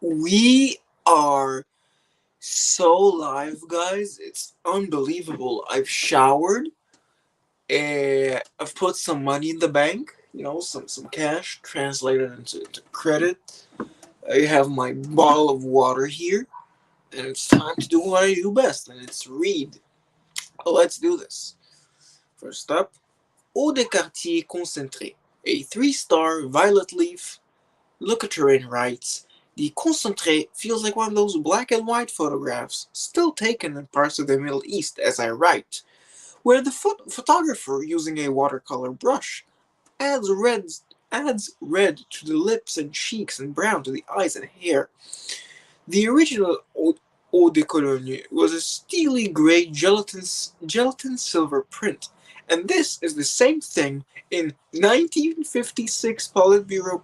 We are so live, guys. It's unbelievable. I've showered. I've put some money in the bank. Some cash translated into credit. I have my bottle of water here, and it's time to do what I do best, and it's read. Let's do this. First up, Eau de Quartier Concentré, a three-star violet leaf. Locaterin writes, the concentrate feels like one of those black and white photographs still taken in parts of the Middle East as I write, where the photographer, using a watercolor brush, adds red, adds red to the lips and cheeks and brown to the eyes and hair. The original Eau de Cologne was a steely gray gelatin silver print, and this is the same thing in 1956 Politburo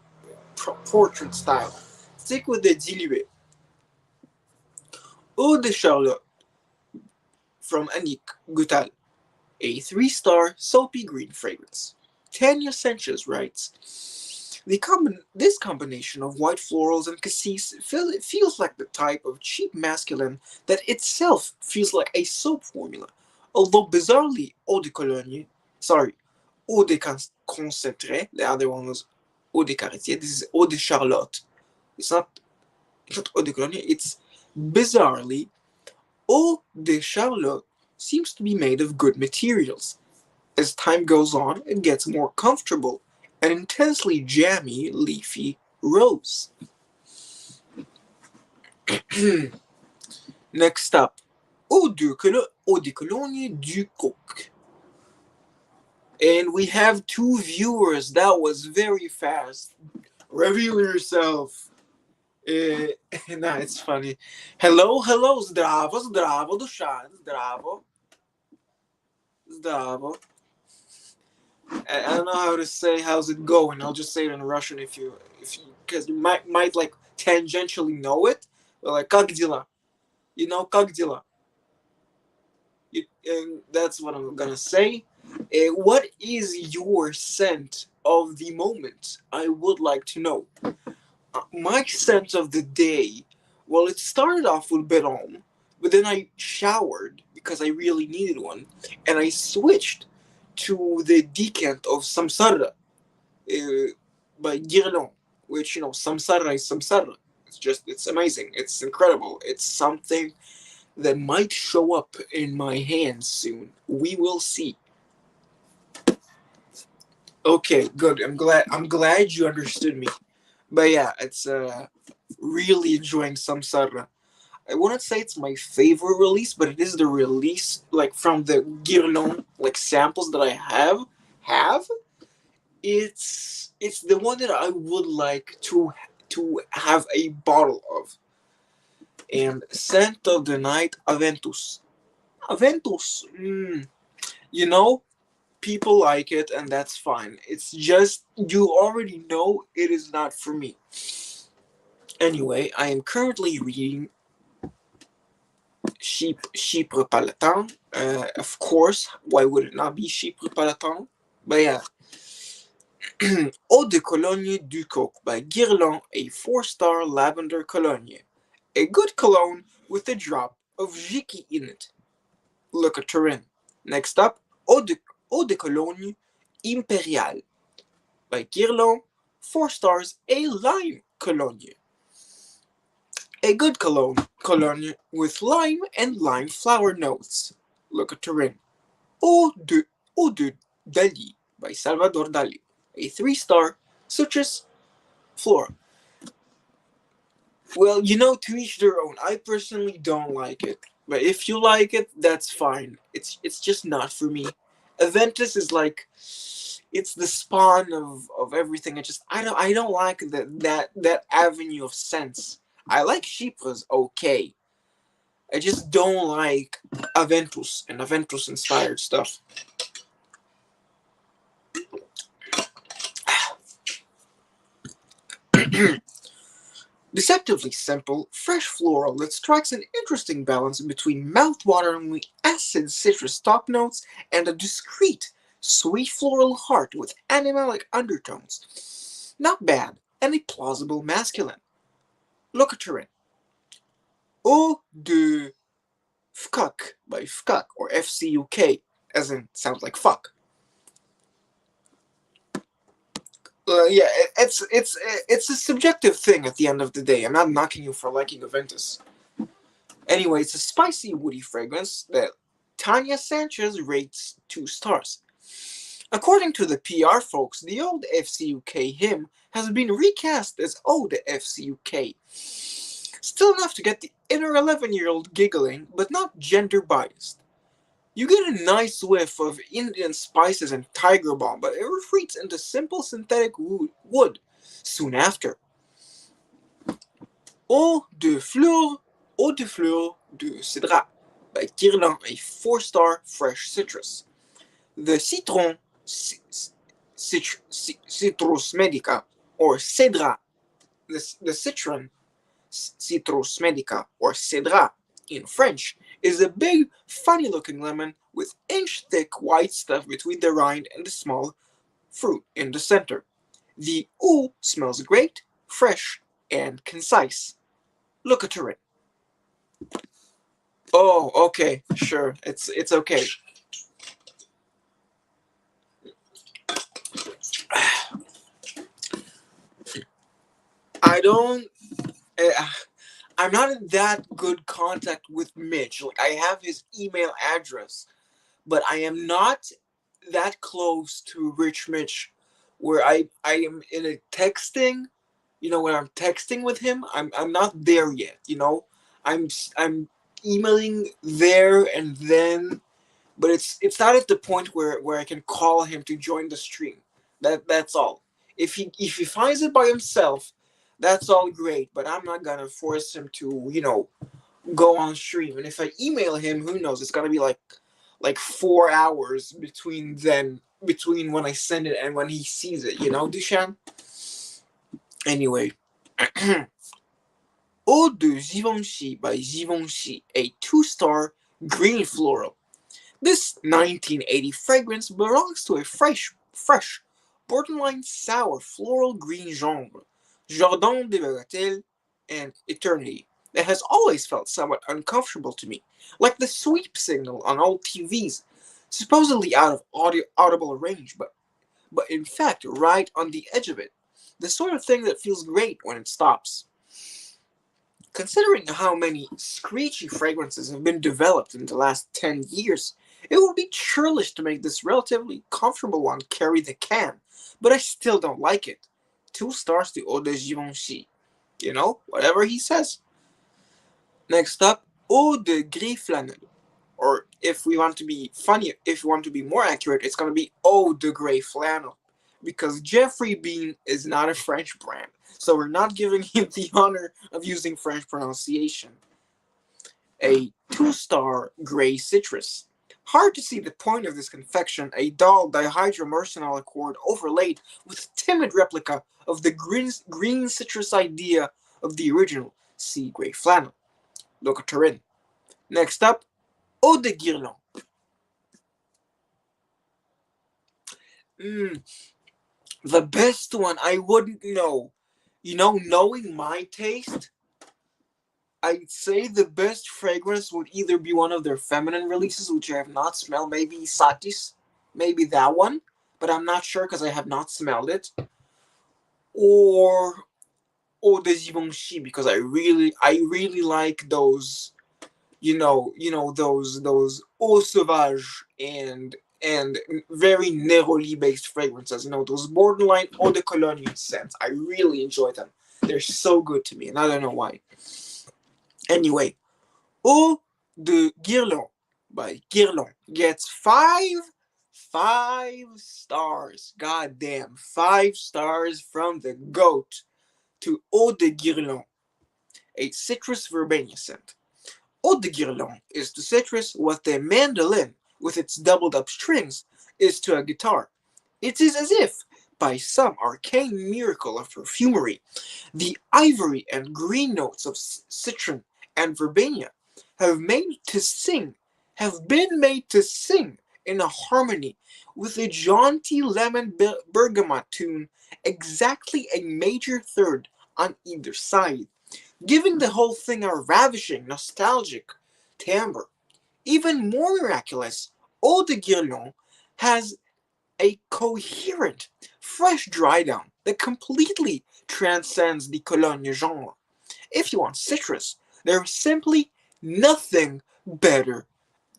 portrait style. Stick with the dilué. Eau de Charlotte from Annick Goutal, a three-star soapy green fragrance. Tanya Sanchez writes, this combination of white florals and cassis feels like the type of cheap masculine that itself feels like a soap formula. Although bizarrely, eau de cologne, sorry, eau de concentré, the other one was eau de caritier, this is eau de Charlotte. It's not eau de cologne, it's bizarrely, eau de Charlotte seems to be made of good materials. As time goes on, it gets more comfortable, an intensely jammy, leafy rose. Next up, Eau de Cologne du Coq. And we have two viewers. That was very fast. Reveal yourself. Nah, it's funny. Hello, zdravo, dushan, zdravo. I don't know how to say how's it going. I'll just say it in Russian because you might like tangentially know it. But like как дела? Как дела? And that's what I'm gonna say. What is your scent of the moment? I would like to know. My scent of the day. Well, it started off with Beron, but then I showered because I really needed one, and I switched to the decant of Samsara by Guerlain, which Samsara is Samsara. It's amazing. It's incredible. It's something that might show up in my hands soon. We will see. Okay, good. I'm glad you understood me. But yeah, it's really enjoying Samsara. I wouldn't say it's my favorite release, but it is the release like from the Guerlain like samples that I have. It's the one that I would like to have a bottle of. And scent of the night, Aventus. Aventus. You know, people like it, and that's fine. It's just you already know it is not for me. Anyway, I am currently reading Chypre Palatin. Of course, why would it not be Chypre Palatin? But yeah. Eau de Cologne du Coq by Guerlain, a 4-star lavender cologne. A good cologne with a drop of Jiki in it. Look at Turin. Next up, Eau de Cologne Imperial by Guerlain, 4 stars, a lime cologne. A good cologne with lime and lime flower notes. Look at Turin. Eau de Dali by Salvador Dali, a 3-star citrus floral. Well, to each their own. I personally don't like it, but if you like it, that's fine. It's just not for me. Aventus is like, it's the spawn of everything. I don't like that avenue of scents. I like Chypres, okay. I just don't like Aventus and Aventus inspired stuff. Deceptively simple, fresh floral that strikes an interesting balance between mouth-wateringly acid citrus top notes and a discreet, sweet floral heart with animalic undertones. Not bad, and a plausible masculine. Look at her in. Eau de Fcuck by Fcuck, or FCUK, as in sounds like fuck. Yeah, it's a subjective thing at the end of the day. I'm not knocking you for liking Aventus. Anyway, it's a spicy, woody fragrance that Tanya Sanchez rates 2 stars. According to the PR folks, the old FCUK hymn has been recast as Ode FCUK. Still enough to get the inner 11-year-old giggling, but not gender biased. You get a nice whiff of Indian spices and tiger balm, but it retreats into simple synthetic wood soon after. Eau de Fleur, Eau de Fleur de Cédrat by Guerlain, a 4-star fresh citrus. The citron citrus medica, or cedra, the citron citrus medica, or cedra in French, is a big, funny-looking lemon with inch-thick white stuff between the rind and the small fruit in the center. The eau smells great, fresh, and concise. Look at it. Oh, okay, sure, it's okay. I don't. I'm not in that good contact with Mitch. Like, I have his email address, but I am not that close to Rich Mitch, where I am in a texting. When I'm texting with him, I'm not there yet. I'm emailing there and then, but it's not at the point where I can call him to join the stream. That's all. If he finds it by himself, that's all great. But I'm not gonna force him to go on stream. And if I email him, who knows? It's gonna be like 4 hours between when I send it and when he sees it. Dushan. Anyway, Eau de Givenchy by Givenchy, a 2-star green floral. This 1980 fragrance belongs to a fresh, borderline sour floral green genre, Jardin de Bagatelle, and Eternity, that has always felt somewhat uncomfortable to me, like the sweep signal on old TVs, supposedly out of audible range, but in fact right on the edge of it, the sort of thing that feels great when it stops. Considering how many screechy fragrances have been developed in the last 10 years, it would be churlish to make this relatively comfortable one carry the can, but I still don't like it. 2 stars to Eau de Givenchy. Whatever he says. Next up, Eau de Gris Flanelle. Or if we want to be funny, if we want to be more accurate, it's going to be Eau de Grey Flannel. Because Jeffrey Bean is not a French brand, so we're not giving him the honor of using French pronunciation. A 2-star gray citrus. Hard to see the point of this confection, a dull dihydromercenol accord overlaid with a timid replica of the green citrus idea of the original sea gray flannel. Look at her in. Next up, Eau de Guerlain. The best one, I wouldn't know. Knowing my taste, I'd say the best fragrance would either be one of their feminine releases, which I have not smelled, maybe Satis, maybe that one, but I'm not sure because I have not smelled it, or Eau de Givenchy, because I really like those, those Eau Sauvage and very neroli based fragrances, those borderline eau de cologne scents. I really enjoy them. They're so good to me, and I don't know why. Anyway, Eau de Guerlain by Guerlain gets five stars. God damn, 5 stars from the goat to Eau de Guerlain, a citrus verbena scent. Eau de Guerlain is to citrus what the mandolin, with its doubled up strings, is to a guitar. It is as if, by some arcane miracle of perfumery, the ivory and green notes of citron and verbena have been made to sing in a harmony with a jaunty lemon bergamot tune, exactly a major third on either side. giving the whole thing a ravishing, nostalgic timbre. Even more miraculous, Eau de Guerlain has a coherent, fresh dry down that completely transcends the cologne genre. If you want citrus, there's simply nothing better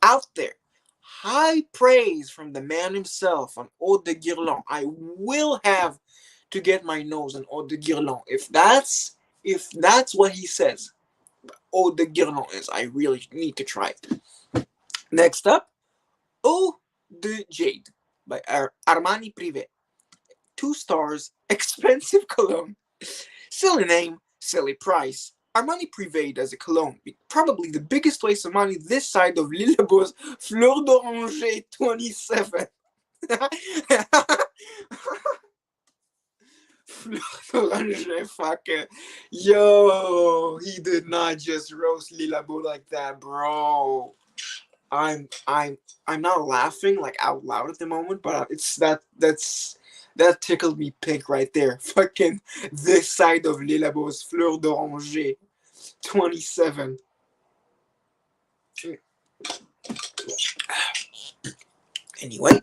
out there. High praise from the man himself on Eau de Guerlain. I will have to get my nose on Eau de Guerlain. If that's what he says, Eau de Guerlain is. I really need to try it. Next up, Eau de Jade by Armani Privé. 2 stars, expensive cologne. Silly name, silly price. Armani Privé does a cologne, probably the biggest waste of money this side of Lillebos Fleur d'Oranger 27. Fleur d'Oranger, fucker. Yo, he did not just roast Lillebos like that, bro. I'm I'm I'm not laughing like out loud at the moment, but that tickled me pink right there. Fucking this side of Lillebos Fleur d'Oranger 27. Anyway,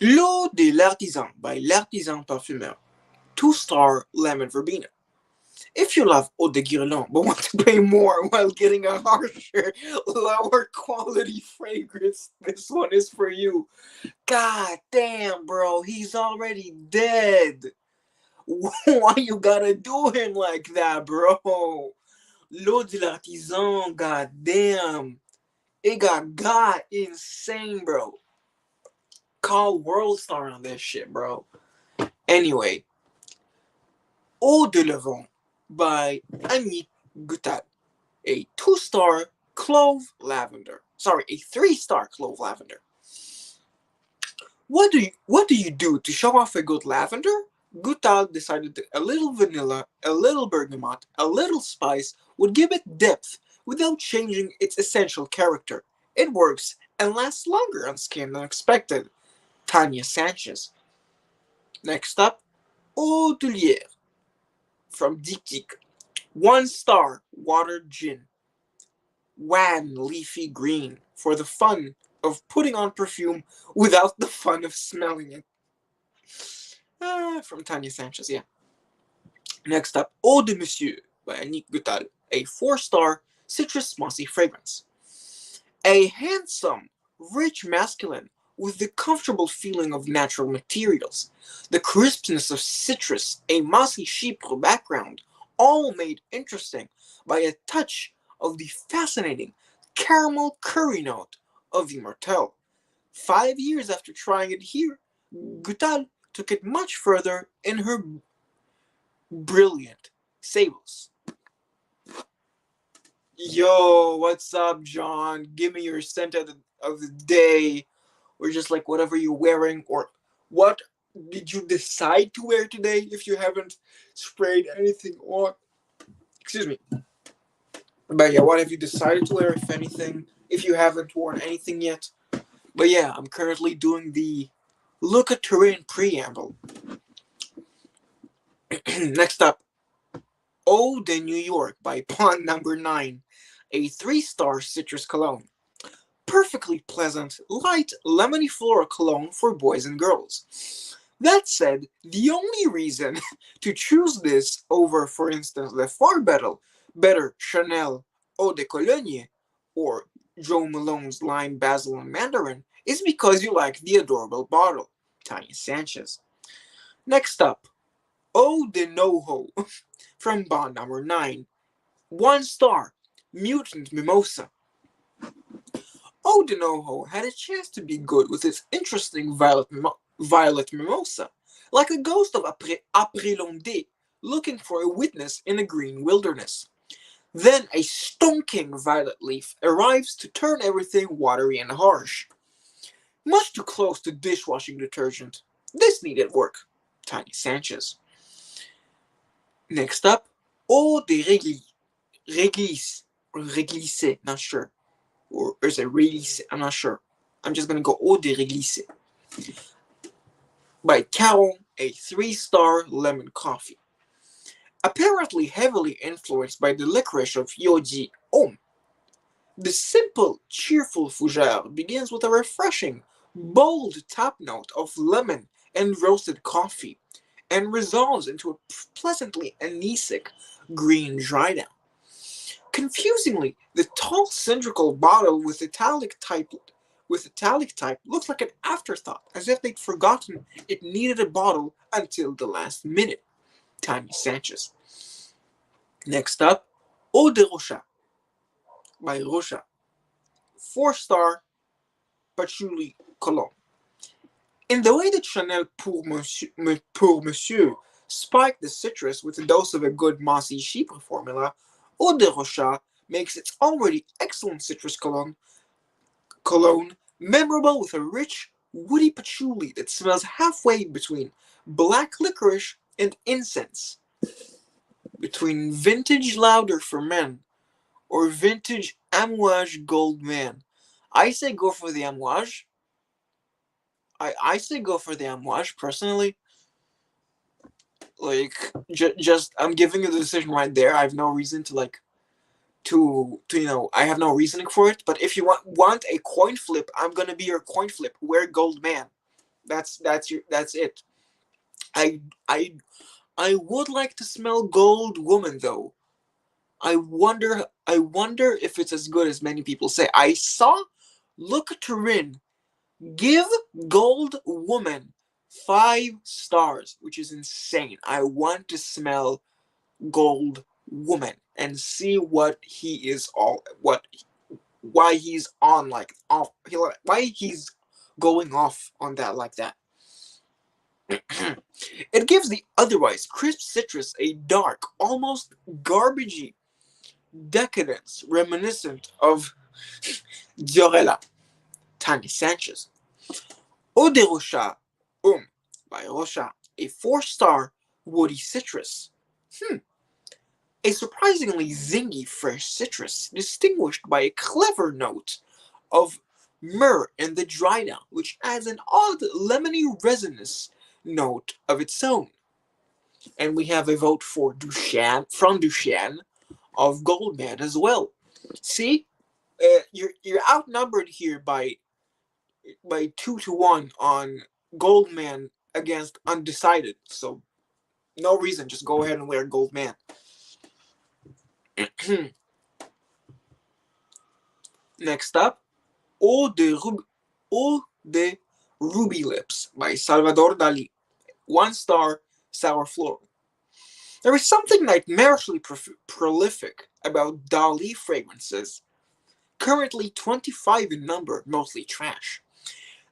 L'eau de l'artisan by l'artisan parfumeur. 2 star lemon verbena. If you love Eau de Guerlain but want to pay more while getting a harsher, lower quality fragrance, this one is for you. God damn, bro, he's already dead. Why you gotta do him like that, bro? L'eau de l'artisan, god damn. It got insane, bro. Call World Star on this shit, bro. Anyway, Eau de Levant by Annick Goutal. A 2 star clove lavender. Sorry, a 3 star clove lavender. What do you do to show off a good lavender? Goutal decided that a little vanilla, a little bergamot, a little spice would give it depth without changing its essential character. It works and lasts longer on skin than expected. Tanya Sanchez. Next up, Eau de Lierre from Diptyque. 1 star watered gin. Wan leafy green for the fun of putting on perfume without the fun of smelling it. From Tanya Sanchez, yeah. Next up, Eau de Monsieur by Annick Goutal. A 4 star citrus mossy fragrance. A handsome, rich masculine with the comfortable feeling of natural materials, the crispness of citrus, a mossy chypre background, all made interesting by a touch of the fascinating caramel curry note of Immortel. 5 years after trying it here, Goutal took it much further in her brilliant sables. Yo, what's up, John? Give me your scent of the day, or just like whatever you're wearing, or what did you decide to wear today if you haven't sprayed anything on? Excuse me. But yeah, what have you decided to wear, if anything, if you haven't worn anything yet? But yeah, I'm currently doing the Look at Turin preamble. Next up, Eau de New York by Pond Number 9, a 3 star citrus cologne. Perfectly pleasant, light, lemony floral cologne for boys and girls. That said, the only reason to choose this over, for instance, the far better Chanel Eau de Cologne or Joe Malone's Lime, Basil, and Mandarin is because you like the adorable bottle. Tanya Sanchez. Next up, Eau de Noho from Bond Number 9. 1 star, Mutant Mimosa. Eau de Noho had a chance to be good with its interesting violet mimosa, like a ghost of après-Londé looking for a witness in a green wilderness. Then a stonking violet leaf arrives to turn everything watery and harsh. Much too close to dishwashing detergent. This needed work. Tiny Sanchez. Next up, Eau de Réglisse, or Réglisse, not sure. Or is it Réglisse? I'm not sure. I'm just gonna go Eau de Réglisse by Caron a 3-star lemon coffee. Apparently heavily influenced by the licorice of Yoji Om, the simple, cheerful fougere begins with a refreshing, bold top note of lemon and roasted coffee, and resolves into a pleasantly anisic green dry down. Confusingly, the tall cylindrical bottle with italic type looks like an afterthought, as if they'd forgotten it needed a bottle until the last minute. Tanya Sanchez. Next up, Eau de Rocha by Rocha. 4-star patchouli cologne. In the way that Chanel pour Monsieur spiked the citrus with a dose of a good mossy chypre formula, Eau de Rocha makes its already excellent citrus cologne memorable with a rich, woody patchouli that smells halfway between black licorice and incense, between vintage Lauder for men or vintage Amouage Gold Man. I say go for the Amouage. I say go for the Amouage personally. Like just I'm giving you the decision right there. I have no reason to I have no reasoning for it. But if you want a coin flip, I'm gonna be your coin flip. Wear Gold Man. That's it. I I I would like to smell Gold Woman though. I wonder if it's as good as many people say. I saw Luca Turin give Gold Woman 5 stars, which is insane. I want to smell Gold Woman and see what he is all why he's on like off why he's going off on that like that. It gives the otherwise crisp citrus a dark, almost garbagey decadence reminiscent of Diorella. Tanya Sanchez. Eau de Rocha by Rocha, a 4-star woody citrus. A surprisingly zingy fresh citrus, distinguished by a clever note of myrrh in the dry down, which adds an odd lemony resinous note of its own. And we have a vote for Duchenne of Goldman as well. See, you're outnumbered here by 2-1 on Goldman against undecided. So no reason, just go ahead and wear Goldman. Next up, Eau de Ruby Lips by Salvador Dali. 1-star sour floral. There is something nightmarishly prolific about Dali fragrances, currently 25 in number, mostly trash.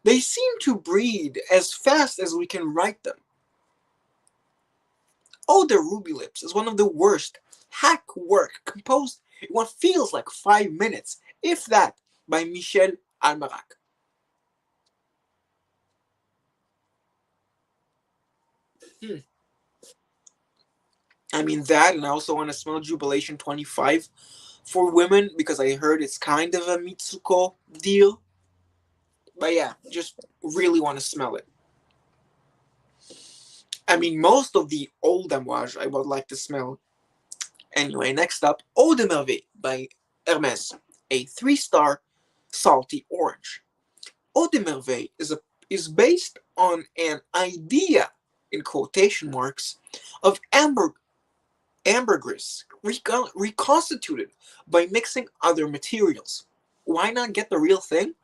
They seem to breed as fast as we can write them. Eau de Ruby Lips is one of the worst hack work composed in what feels like 5 minutes, if that, by Michel Almarac. I mean that, and I also want to smell Jubilation 25 for women because I heard it's kind of a Mitsuko deal. But yeah, just really want to smell it. I mean, most of the old Amouage I would like to smell. Anyway, next up, Eau de Merveille by Hermes, a 3-star salty orange. Eau de Merveille is based on an idea, in quotation marks, of ambergris reconstituted by mixing other materials. Why not get the real thing?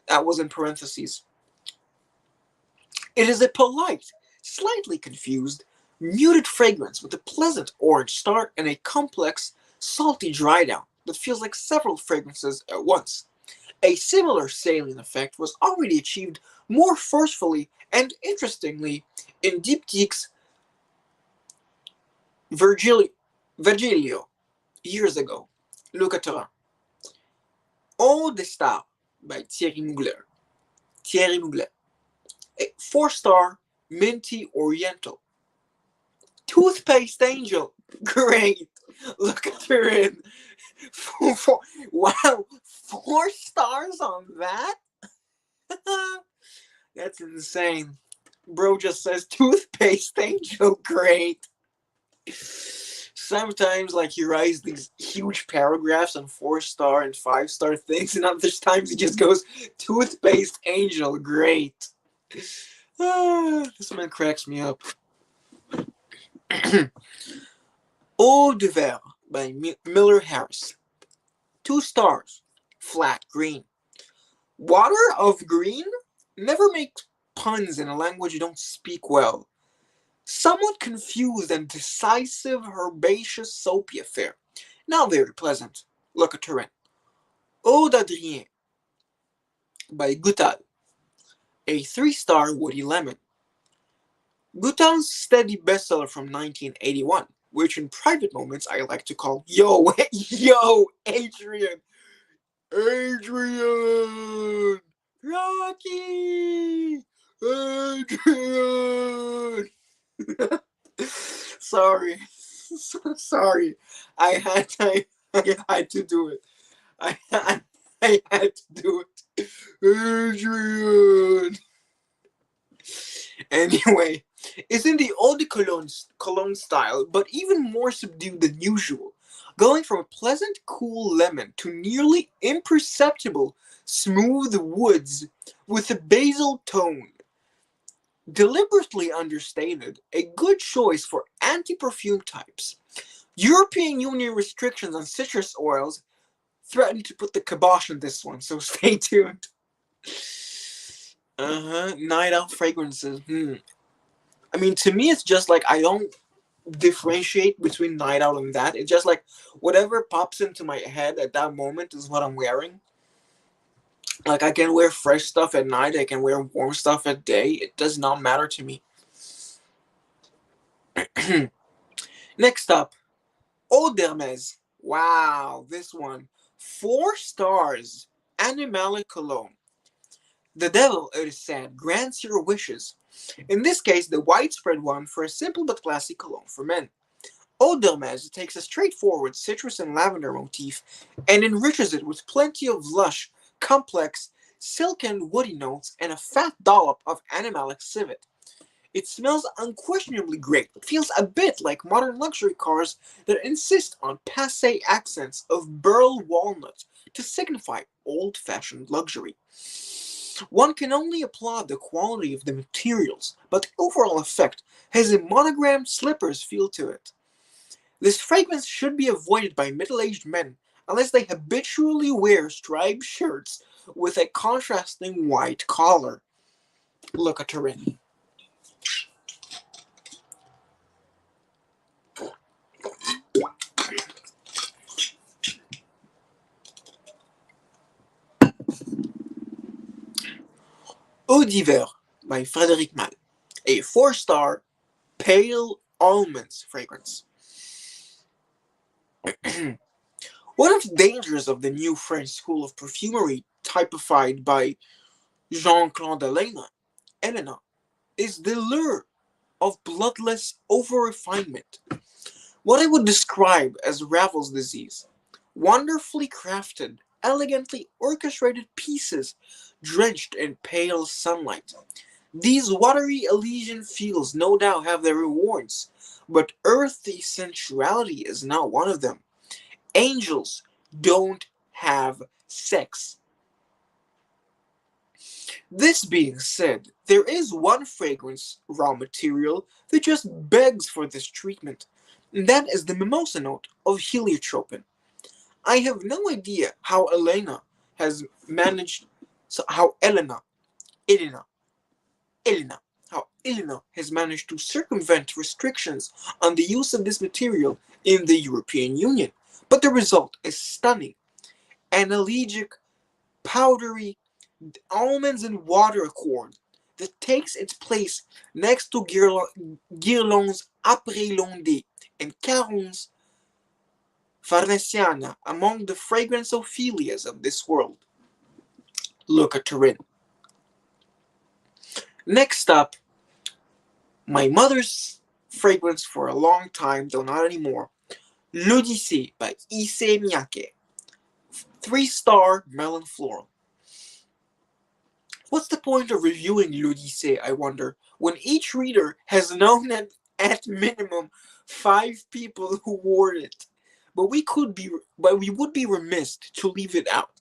That was in parentheses. It is a polite, slightly confused, muted fragrance with a pleasant orange start and a complex, salty dry down that feels like several fragrances at once. A similar salient effect was already achieved more forcefully and interestingly in Diptyque's Virgilio years ago. Look at her. Eau de Star by Thierry Mugler. A 4-star minty oriental. Toothpaste Angel. Great. Look at her in. Wow. 4 stars on that? That's insane. Bro just says toothpaste angel. Great. Sometimes, like, he writes these huge paragraphs on 4-star and 5-star things, and other times he just goes toothpaste angel. Great. This man cracks me up. Eau de Verre by Miller Harris. 2 stars. Flat green. Water of green? Never make puns in a language you don't speak well. Somewhat confused and decisive herbaceous soapy affair. Not very pleasant. Look at her in. Eau d'Adrien by Goutal. A 3-star woody lemon. Goutal's steady bestseller from 1981, which in private moments I like to call Yo, Yo, Adrian, Adrian, Rocky, Adrian. Sorry, sorry. I had to do it. I had to do it. Adrian. Anyway, it's in the eau de cologne style, but even more subdued than usual, going from a pleasant, cool lemon to nearly imperceptible, smooth woods with a basil tone. Deliberately understated, a good choice for anti-perfume types. European Union restrictions on citrus oils threaten to put the kibosh on this one, so stay tuned. Night out fragrances. I mean, to me, it's just like I don't differentiate between night out and that. It's just like whatever pops into my head at that moment is what I'm wearing. Like, I can wear fresh stuff at night, I can wear warm stuff at day. It does not matter to me. Next up, Eau d'Hermès. Wow, this one. 4 stars. Animalic cologne. The devil, it is said, grants your wishes. In this case, the widespread one for a simple but classy cologne for men. Eau d'Hermès takes a straightforward citrus and lavender motif and enriches it with plenty of lush, complex, silk and woody notes and a fat dollop of animalic civet. It smells unquestionably great, but feels a bit like modern luxury cars that insist on passé accents of burl walnut to signify old-fashioned luxury. One can only applaud the quality of the materials, but the overall effect has a monogrammed slippers feel to it. This fragrance should be avoided by middle-aged men unless they habitually wear striped shirts with a contrasting white collar. Look at her in. Eau d'Hiver by Frédéric Malle. A 4-star pale almonds fragrance. One of the dangers of the new French school of perfumery, typified by Jean-Claude Elena, is the lure of bloodless over-refinement. What I would describe as Ravel's disease. Wonderfully crafted, elegantly orchestrated pieces drenched in pale sunlight. These watery Elysian fields no doubt have their rewards, but earthy sensuality is not one of them. Angels don't have sex. This being said, there is one fragrance raw material that just begs for this treatment, and that is the mimosa note of heliotropin. I have no idea how Elena has managed, how Elena has managed to circumvent restrictions on the use of this material in the European Union, but the result is stunning. An elegiac, powdery, almonds and water accord that takes its place next to Guerlain's Après L'Ondée and Caron's Farnesiana among the fragrance Ophelias of this world. Look at Turin. Next up, my mother's fragrance for a long time, though not anymore, L'Odyssée by Issey Miyake. 3-star melon floral. What's the point of reviewing L'Odyssée, I wonder, when each reader has known at minimum 5 people who wore it. But we would be remiss to leave it out.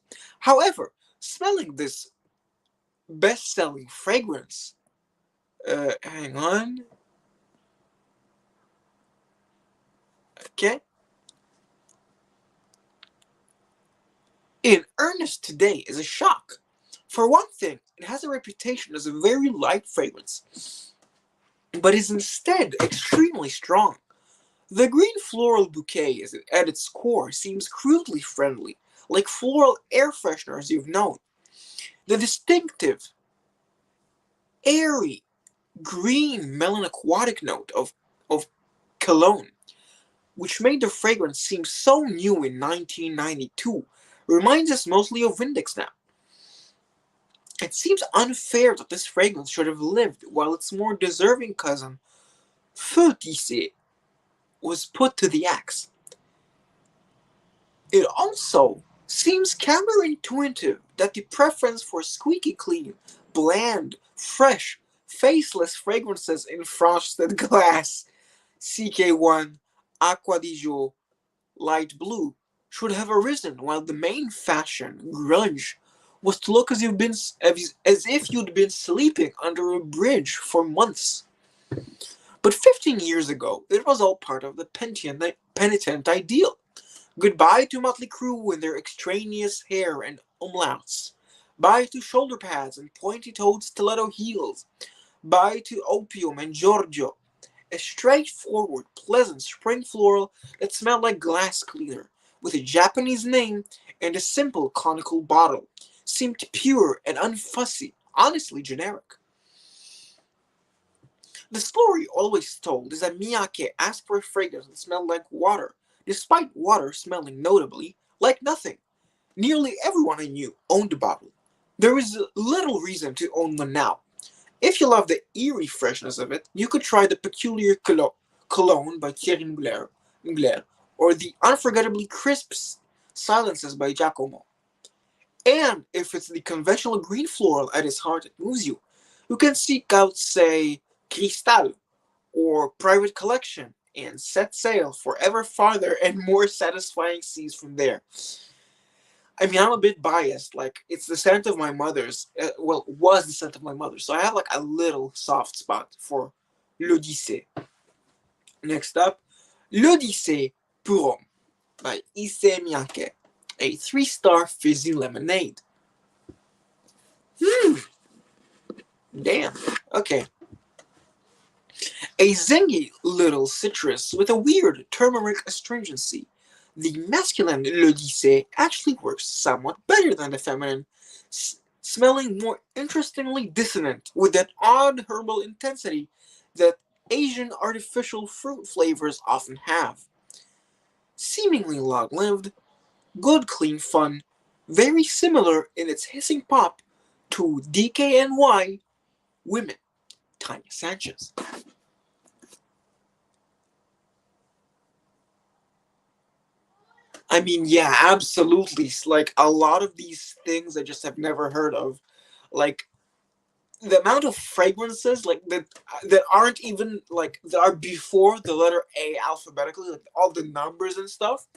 However, smelling this best-selling fragrance, hang on, okay, in earnest today is a shock. For one thing, it has a reputation as a very light fragrance, but is instead extremely strong. The green floral bouquet at its core seems crudely friendly, like floral air fresheners you've known. The distinctive, airy, green melon aquatic note of cologne, which made the fragrance seem so new in 1992, reminds us mostly of Vindex now. It seems unfair that this fragrance should have lived while its more deserving cousin, Feu Tissé, was put to the axe. It also seems counterintuitive that the preference for squeaky clean, bland, fresh, faceless fragrances in frosted glass, CK1, Aqua di Gio, light blue, should have arisen while the main fashion, grunge, was to look as if you'd been sleeping under a bridge for months. But 15 years ago, it was all part of the penitent ideal. Goodbye to Motley Crue and their extraneous hair and umlauts. Bye to shoulder pads and pointy-toed stiletto heels. Bye to opium and Giorgio. A straightforward, pleasant spring floral that smelled like glass cleaner, with a Japanese name and a simple conical bottle, seemed pure and unfussy, honestly generic. The story always told is that Miyake asked for a fragrance that smelled like water, despite water smelling notably like nothing. Nearly everyone I knew owned a bottle. There is little reason to own one now. If you love the eerie freshness of it, you could try the peculiar cologne by Thierry Mugler, or the unforgettably crisp silences by Giacomo. And if it's the conventional green floral at its heart that moves you, you can seek out, say, Cristal or Private Collection and set sail for ever farther and more satisfying seas from there. I mean, I'm a bit biased. Like, it's the scent of my mother's. Well, was the scent of my mother. So I have like a little soft spot for l'Odyssée. Next up, l'Odyssée pour Homme by Issey Miyake, a 3-star fizzy lemonade. Damn. Okay. A zingy little citrus with a weird turmeric astringency. The masculine l'Odyssée actually works somewhat better than the feminine, smelling more interestingly dissonant with that odd herbal intensity that Asian artificial fruit flavors often have. Seemingly long-lived, good clean fun, very similar in its hissing pop to DKNY Women, Tanya Sanchez. I mean, yeah, absolutely. Like, a lot of these things I just have never heard of. Like, the amount of fragrances, like, that aren't even, like, that are before the letter A alphabetically, like, all the numbers and stuff,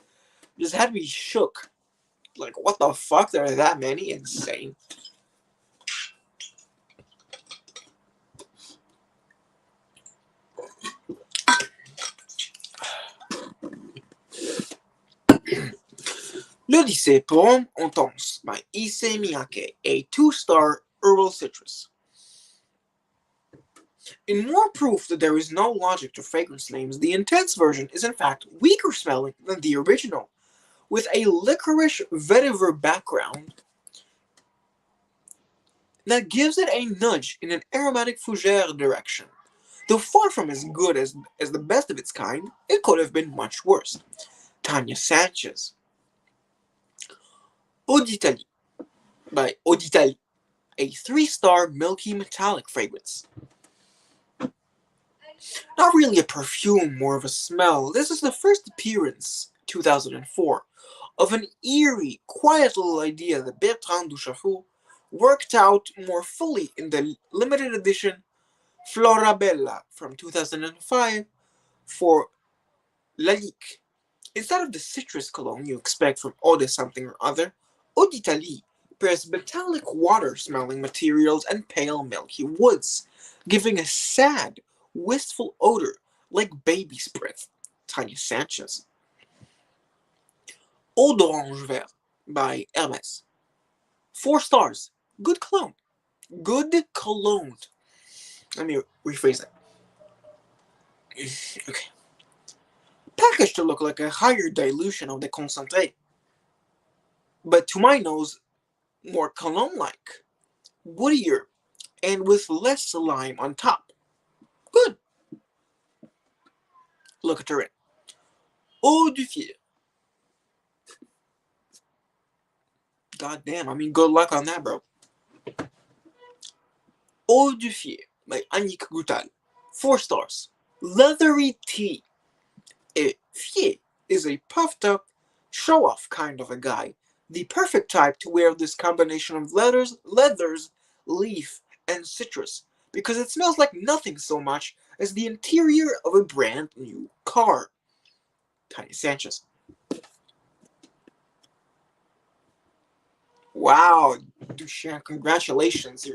just had me shook. Like, what the fuck? There are that many? Insane. L'Odyssée pour Homme Intense by Issey Miyake, a 2-star herbal citrus. In more proof that there is no logic to fragrance names, the intense version is in fact weaker smelling than the original, with a licorice vetiver background that gives it a nudge in an aromatic fougere direction. Though far from as good as the best of its kind, it could have been much worse. Tanya Sanchez. Eau d'Italie by Eau d'Italie, a 3-star milky metallic fragrance. Not really a perfume, more of a smell. This is the first appearance, 2004, of an eerie, quiet little idea that Bertrand Ducheffaut worked out more fully in the limited edition Florabella from 2005 for Lalique. Instead of the citrus cologne you expect from eau de something or other, Eau d'Italie pairs metallic water-smelling materials and pale milky woods, giving a sad, wistful odor like baby's breath. Tanya Sanchez. Eau d'Orange Vert by Hermes. 4 stars. Good cologne. Good cologne. Let me rephrase that. Okay. Packaged to look like a higher dilution of the concentrate, but to my nose, more cologne-like, woodier, and with less lime on top. Good. Look at her in. Eau du Fier. God damn, I mean, good luck on that, bro. Eau du Fier by Annick Goutal. 4 stars. Leathery tea. A Fier is a puffed up, show-off kind of a guy. The perfect type to wear this combination of leathers, leaf, and citrus, because it smells like nothing so much as the interior of a brand new car. Tanya Sanchez. Wow, Duchamp, congratulations!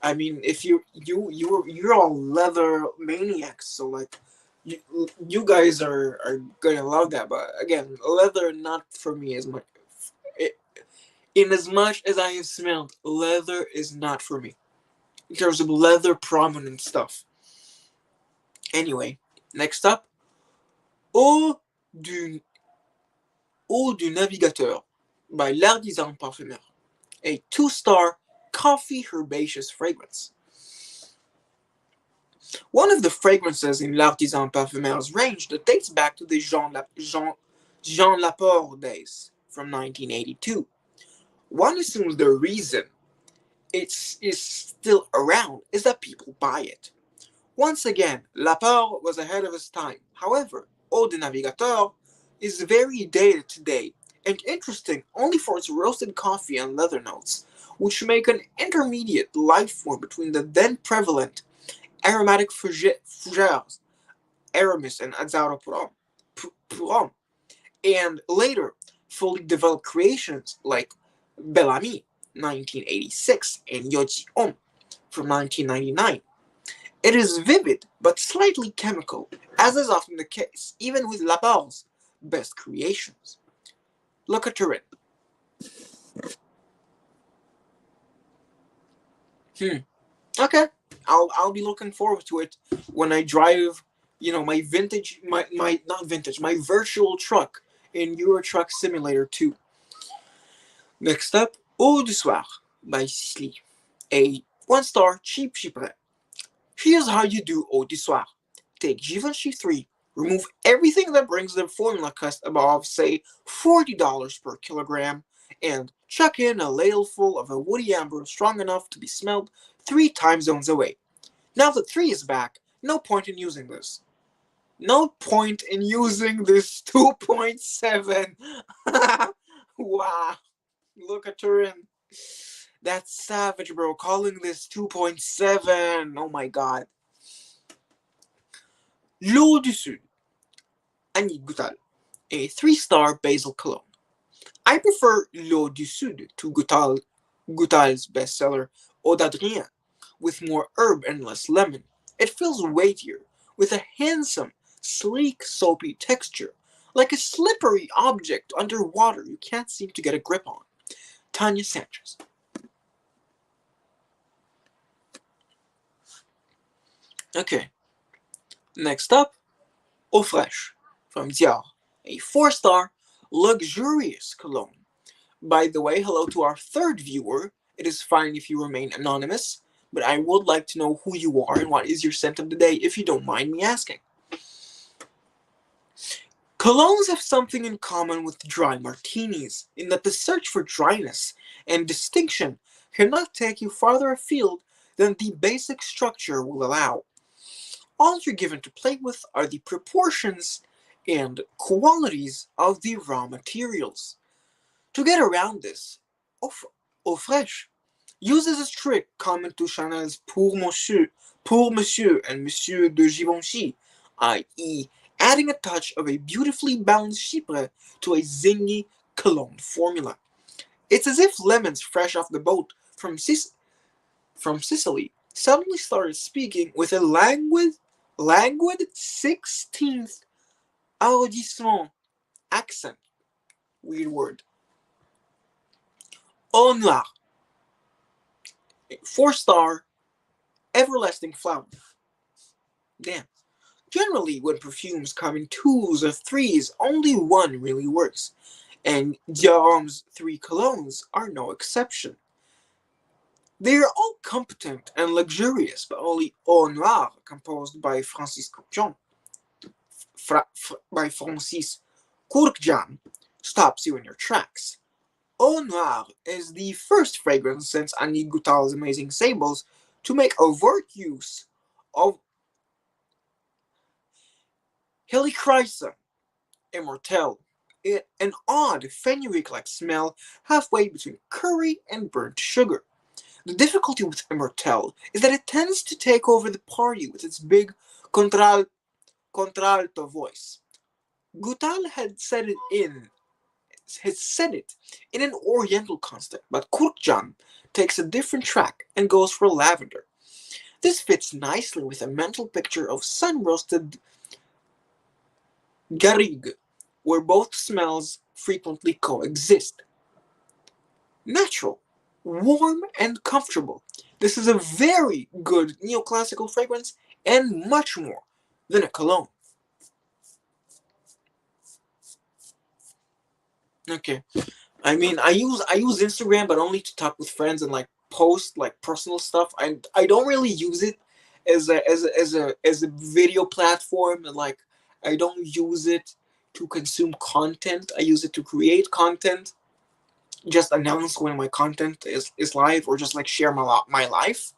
I mean, if you're all leather maniacs, so like, you guys are gonna love that. But again, leather not for me as much. It, in as much as I have smelled, leather is not for me in terms of leather prominent stuff. Anyway, next up, Eau du Eau du Navigateur by L'Artisan Parfumeur, a 2-star coffee herbaceous fragrance. One of the fragrances in L'Artisan Parfumeur's range that dates back to the Jean Laporte days from 1982. One assumes the reason it is still around is that people buy it. Once again, Laporte was ahead of his time. However, Eau de Navigateur is very dated today and interesting only for its roasted coffee and leather notes, which make an intermediate life form between the then prevalent aromatic fougères, Aramis and Azaropurom, and later fully developed creations like Bellamy, 1986, and Yoji On from 1999. It is vivid but slightly chemical, as is often the case, even with Laporte's best creations. Look at Turin. Okay, I'll be looking forward to it when I drive, my vintage, my not vintage, my virtual truck in Euro Truck Simulator 2. Next up, Eau du Soir by Sisley, a 1-star cheap Chypre. Here's how you do Eau du Soir. Take Givenchy 3, remove everything that brings the formula cost above, say, $40 per kilogram, and chuck in a ladleful of a woody amber strong enough to be smelled 3 time zones away. Now that 3 is back, no point in using this. No point in using this 2.7. Wow. Look at Turin. That's savage, bro. Calling this 2.7. Oh my god. L'Eau du Sud. Annick Goutal. A 3-star basil cologne. I prefer L'Eau du Sud to Goutal's bestseller Eau d'Adrien, with more herb and less lemon. It feels weightier, with a handsome, sleek, soapy texture, like a slippery object underwater you can't seem to get a grip on. Tanya Sanchez. Okay, next up, Eau Fraîche from Dior, a 4-star, luxurious cologne. By the way, hello to our 3rd viewer. It is fine if you remain anonymous, but I would like to know who you are and what is your scent of the day, if you don't mind me asking. Colognes have something in common with dry martinis, in that the search for dryness and distinction cannot take you farther afield than the basic structure will allow. All you're given to play with are the proportions and qualities of the raw materials. To get around this, Eau Fraîche uses a trick common to Chanel's pour Monsieur and Monsieur de Givenchy, i.e., adding a touch of a beautifully balanced chypre to a zingy cologne formula. It's as if lemons fresh off the boat from Sicily suddenly started speaking with a languid 16th arrondissement accent. Weird word. Au noir, 4-star, everlasting flower. Damn. Generally, when perfumes come in twos or threes, only one really works, and Dior's three colognes are no exception. They are all competent and luxurious, but only Eau Noire, composed by Francis Courkjan, stops you in your tracks. Eau Noire is the first fragrance since Annie Goutal's Amazing Sables to make overt use of Helichrysum immortelle, an odd fenugreek-like smell halfway between curry and burnt sugar. The difficulty with immortelle is that it tends to take over the party with its big contralto voice. Goutal had said it in an oriental constant, but Kurkjan takes a different track and goes for lavender. This fits nicely with a mental picture of sun-roasted garrigue, where both smells frequently coexist. Natural, warm, and comfortable. This is a very good neoclassical fragrance and much more than a cologne. Okay. I mean, I use Instagram, but only to talk with friends and like post like personal stuff. I don't really use it as a video platform, and like I don't use it to consume content. I use it to create content, just announce when my content is live, or just like share my life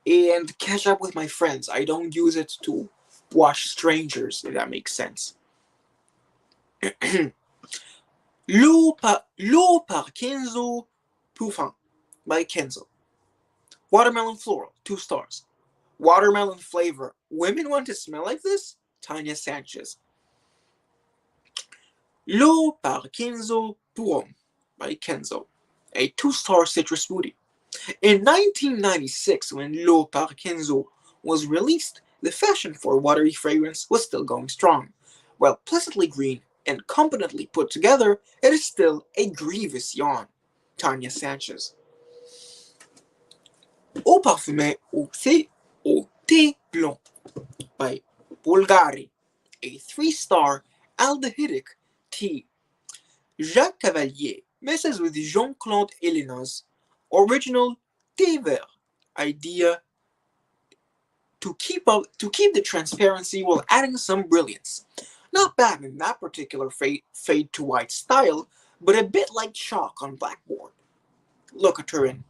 and catch up with my friends. I don't use it to watch strangers, if that makes sense. L'eau par Kenzo Poufin by Kenzo. Watermelon floral, 2 stars. Watermelon flavor. Women want to smell like this? Tanya Sanchez. L'eau par Kenzo Puom by Kenzo. A 2-star citrus smoothie. In 1996, when L'eau par Kenzo was released, the fashion for watery fragrance was still going strong. While pleasantly green and competently put together, it is still a grievous yawn. Tanya Sanchez. Eau parfumée au thé blanc by Bulgari, a 3-star aldehydic tea. Jacques Cavalier messes with Jean-Claude Elena's original thé vert idea to keep the transparency while adding some brilliance. Not bad in that particular fade to white style, but a bit like chalk on blackboard. Look at her in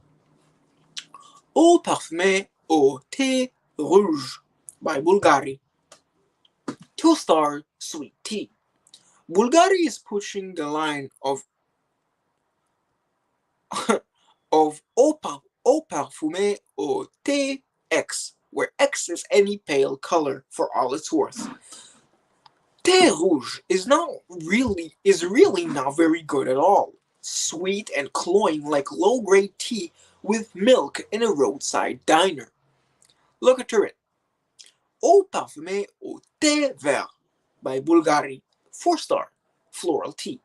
Eau parfumée au thé rouge by Bulgari. 2-star sweet tea. Bulgari is pushing the line of eau parfumée au thé X, where X is any pale color for all it's worth. Thé rouge is really not very good at all. Sweet and cloying like low-grade tea with milk in a roadside diner. Look at it. Eau parfumée au thé vert by Bulgari. 4-star floral tea.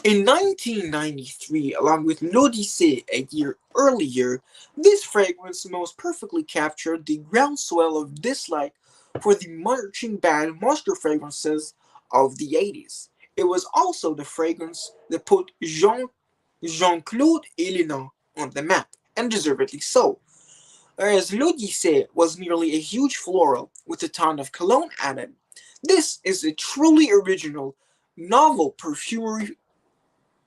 In 1993, along with L'Odyssée a year earlier, this fragrance most perfectly captured the groundswell of dislike for the marching band monster fragrances of the 80s. It was also the fragrance that put Jean-Claude Elena on the map, and deservedly so. Whereas L'Odyssée was merely a huge floral with a ton of cologne added, this is a truly original, novel perfumery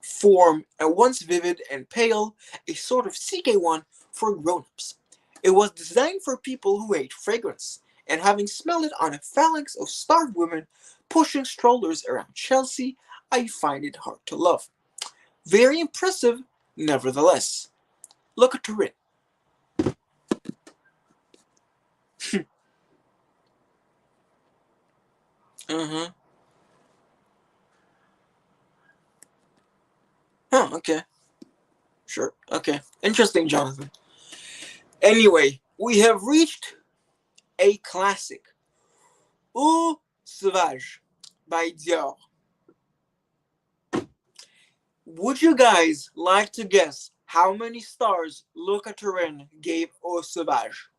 form, at once vivid and pale, a sort of CK1 for grown-ups. It was designed for people who hate fragrance, and having smelled it on a phalanx of starved women pushing strollers around Chelsea, I find it hard to love. Very impressive, nevertheless. Look at Turin. Uh-huh. Huh, okay. Sure. Okay. Interesting, Jonathan. Anyway, we have reached a classic. Eau Sauvage by Dior. Would you guys like to guess how many stars Luca Turin gave Eau Sauvage?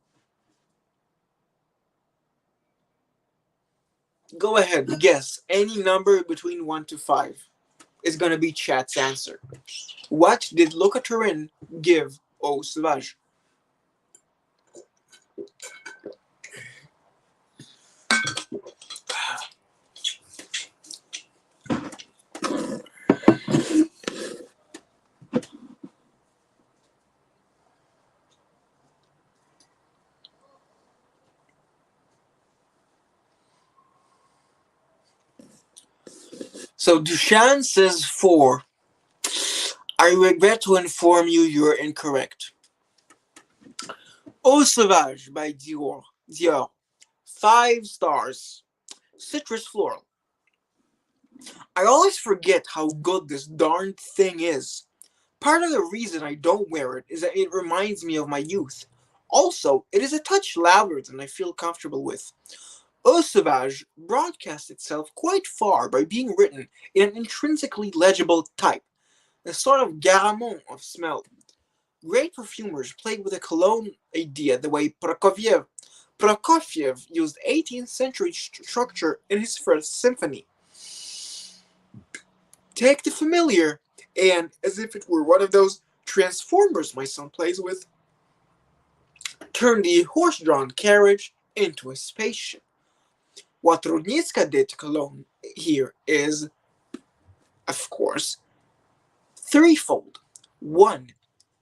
Go ahead, guess any number between 1 to 5 is gonna be chat's answer. What did Luca Turin give Eau Sauvage? So Dushan says 4. I regret to inform you you're incorrect. Eau Sauvage by Dior. Dior. 5 stars. Citrus floral. I always forget how good this darn thing is. Part of the reason I don't wear it is that it reminds me of my youth. Also, it is a touch louder than I feel comfortable with. Eau Sauvage broadcasts itself quite far by being written in an intrinsically legible type, a sort of garamond of smell. Great perfumers played with the cologne idea the way Prokofiev used 18th century structure in his first symphony. Take the familiar, and as if it were one of those transformers my son plays with, turn the horse-drawn carriage into a spaceship. What Rudnitska did to Cologne here is, of course, threefold. One,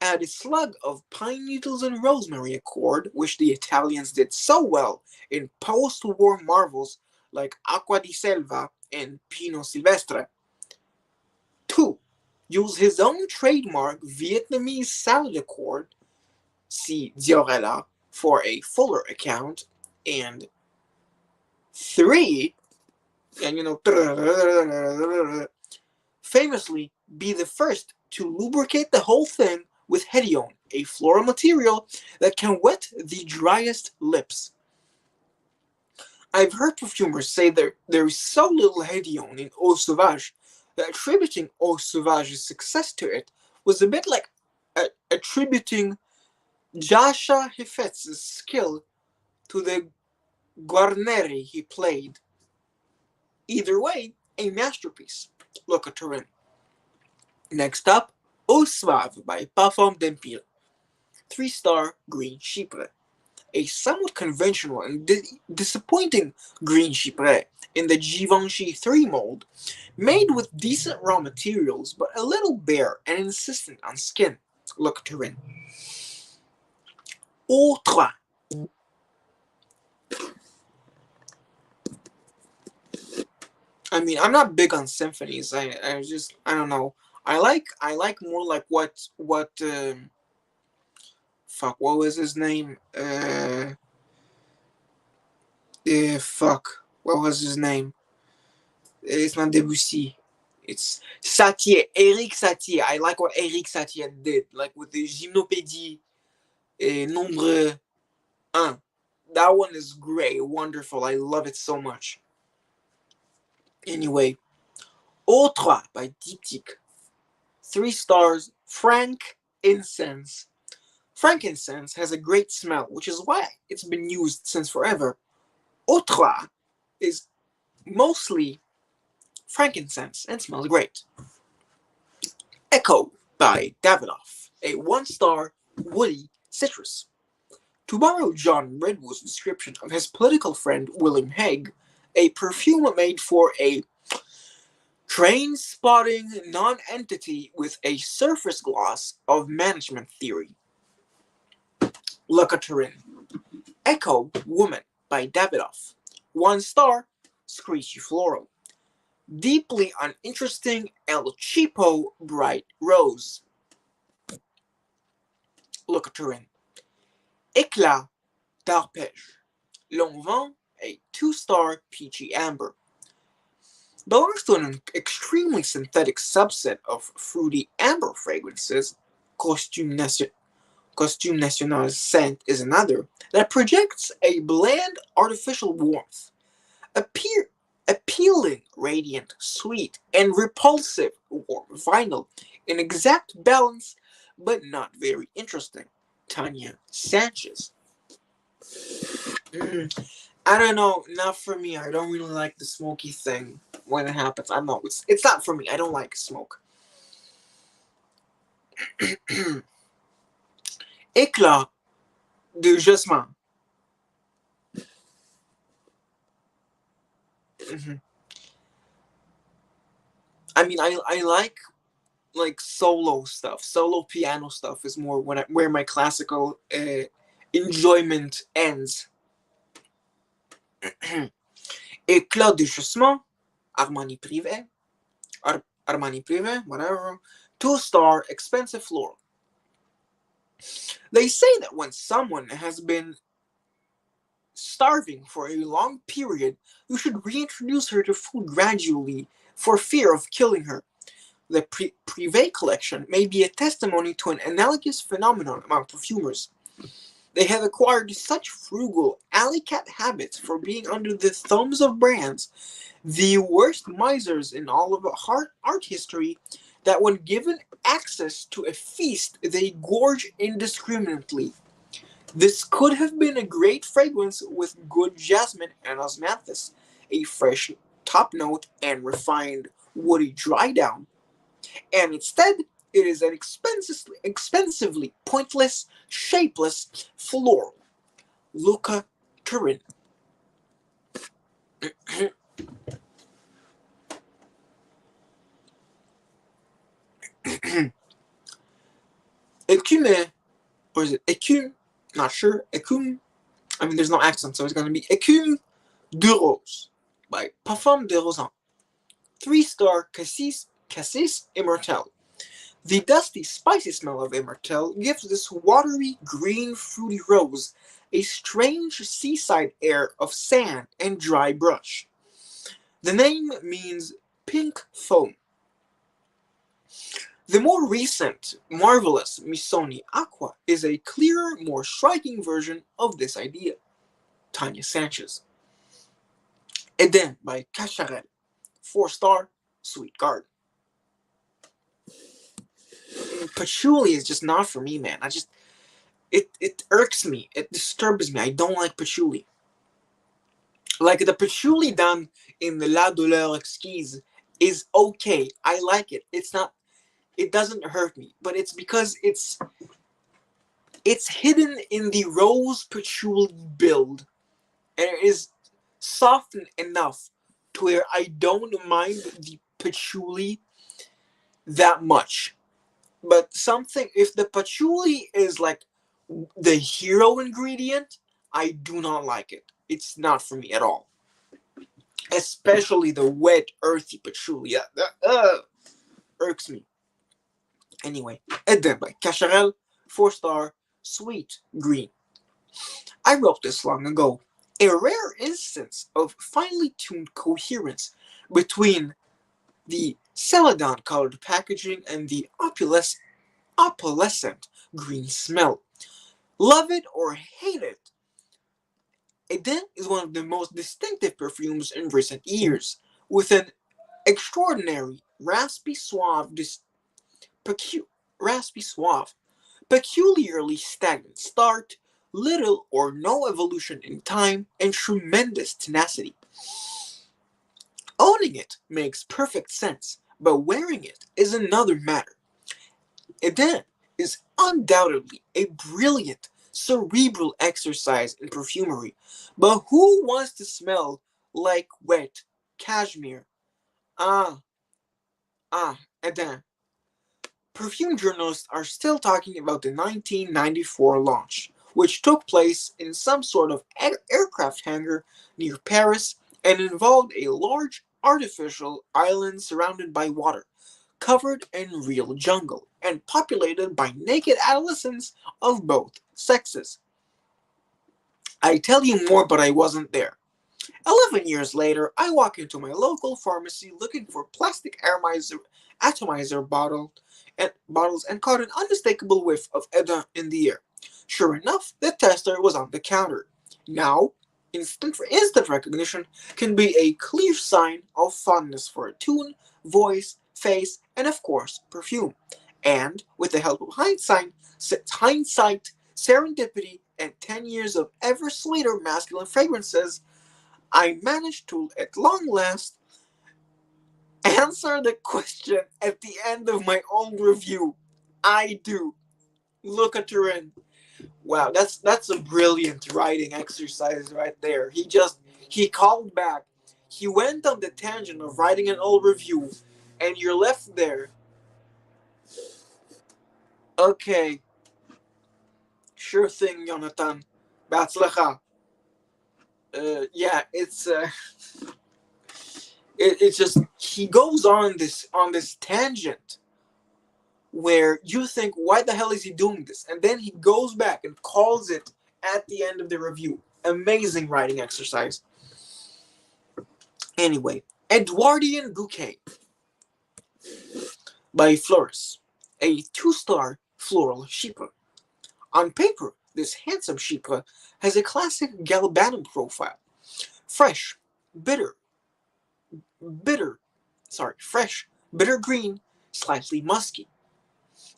add a slug of pine needles and rosemary accord, which the Italians did so well in post-war marvels like Acqua di Selva and Pinot Silvestre. 2. Use his own trademark Vietnamese salad accord, see Diorella for a fuller account, and 3. And famously be the first to lubricate the whole thing with hedione, a floral material that can wet the driest lips. I've heard perfumers say there is so little hedione in Eau Sauvage that attributing Eau Sauvage's success to it was a bit like attributing Jascha Heifetz's skill to the Guarneri he played. Either way, a masterpiece. Look at Turin. Next up, Eau Suave by Parfum d'Empire. 3-star green chypre. A somewhat conventional and disappointing green chypre in the Givenchy 3 mold, made with decent raw materials but a little bare and insistent on skin. Look, Turin. Eau Trois. I mean, I'm not big on symphonies. I don't know. I like more like what fuck, what was his name? Fuck, what was his name? It's not Debussy. It's Satie, Eric Satie. I like what Eric Satie did, like with the Gymnopédie, Nombre 1. That one is great, wonderful. I love it so much. Anyway, Eau Trois by Diptyque. 3 stars, frank incense. Frankincense has a great smell, which is why it's been used since forever. Eau Trois is mostly frankincense and smells great. Echo by Davidoff, a 1-star woody citrus. To borrow John Redwood's description of his political friend William Hague, a perfume made for a train-spotting non-entity with a surface gloss of management theory. Look at Turin. Echo Woman by Davidoff. 1-star, screechy floral. Deeply uninteresting El Cheapo bright rose. Look at her in. Éclat d'arpège. Long vent, a 2-star peachy amber. Belongs to an extremely synthetic subset of fruity amber fragrances. Costume National's scent is another that projects a bland, artificial warmth. Appealing, radiant, sweet, and repulsive warm vinyl in exact balance, but not very interesting. Tanya Sanchez. I don't know, not for me. I don't really like the smoky thing when it happens. I don't know, it's not for me. I don't like smoke. Éclat de jasmin. Mhm. I mean, I like solo stuff. Solo piano stuff is more where my classical enjoyment ends. Éclat de jasmin, Armani Privé, Armani Privé, whatever. 2-star, expensive floral. They say that when someone has been starving for a long period, you should reintroduce her to food gradually for fear of killing her. The Privé collection may be a testimony to an analogous phenomenon among perfumers. They have acquired such frugal, alley-cat habits for being under the thumbs of brands, the worst misers in all of art history, that when given access to a feast, they gorge indiscriminately. This could have been a great fragrance with good jasmine and osmanthus, a fresh top note and refined woody dry down, and instead it is an expensively pointless, shapeless floral. Luca Turin. Écume, or is it écume? Not sure. Écume. I mean, there's no accent, so it's going to be Écume de Rose by Parfum de Rosan. 3-star Cassis Immortel. The dusty, spicy smell of Immortel gives this watery, green, fruity rose a strange seaside air of sand and dry brush. The name means pink foam. The more recent, marvelous Missoni Aqua is a clearer, more striking version of this idea. Tanya Sanchez. Eden by Cacharel. 4-star, Sweet Garden. Patchouli is just not for me, man. It irks me. It disturbs me. I don't like patchouli. Like the patchouli done in the La Douleur Exquise is okay. I like it. It doesn't hurt me, but it's because it's hidden in the rose patchouli build, and it is softened enough to where I don't mind the patchouli that much. But if the patchouli is like the hero ingredient, I do not like it. It's not for me at all. Especially the wet, earthy patchouli. That irks me. Anyway, Eden by Cacharel, 4-star, sweet green. I wrote this long ago. A rare instance of finely tuned coherence between the celadon colored packaging and the opalescent green smell. Love it or hate it, Eden is one of the most distinctive perfumes in recent years, with an extraordinary raspy suave, peculiarly stagnant start, little or no evolution in time, and tremendous tenacity. Owning it makes perfect sense, but wearing it is another matter. Eden is undoubtedly a brilliant, cerebral exercise in perfumery, but who wants to smell like wet cashmere? Ah, Eden. Perfume journalists are still talking about the 1994 launch, which took place in some sort of aircraft hangar near Paris and involved a large artificial island surrounded by water, covered in real jungle and populated by naked adolescents of both sexes. I tell you more, but I wasn't there. 11 years later, I walk into my local pharmacy looking for plastic atomizer bottles and caught an unmistakable whiff of Edna in the air. Sure enough, the tester was on the counter. Now, instant recognition can be a clear sign of fondness for a tune, voice, face, and of course, perfume. And with the help of hindsight, serendipity, and 10 years of ever sweeter masculine fragrances, I managed to, at long last, answer the question at the end of my own review. I do. Look at her in. Wow, that's a brilliant writing exercise right there. He called back. He went on the tangent of writing an old review, and you're left there. Okay, sure thing, Jonathan. Batzlacha. Yeah, it's just he goes on this tangent where you think, why the hell is he doing this? And then he goes back and calls it at the end of the review. Amazing writing exercise. Anyway, Edwardian Bouquet by Flores, a 2-star floral chypre. On paper, this handsome chypre has a classic galbanum profile. Fresh, bitter, bitter, fresh, bitter green, slightly musky.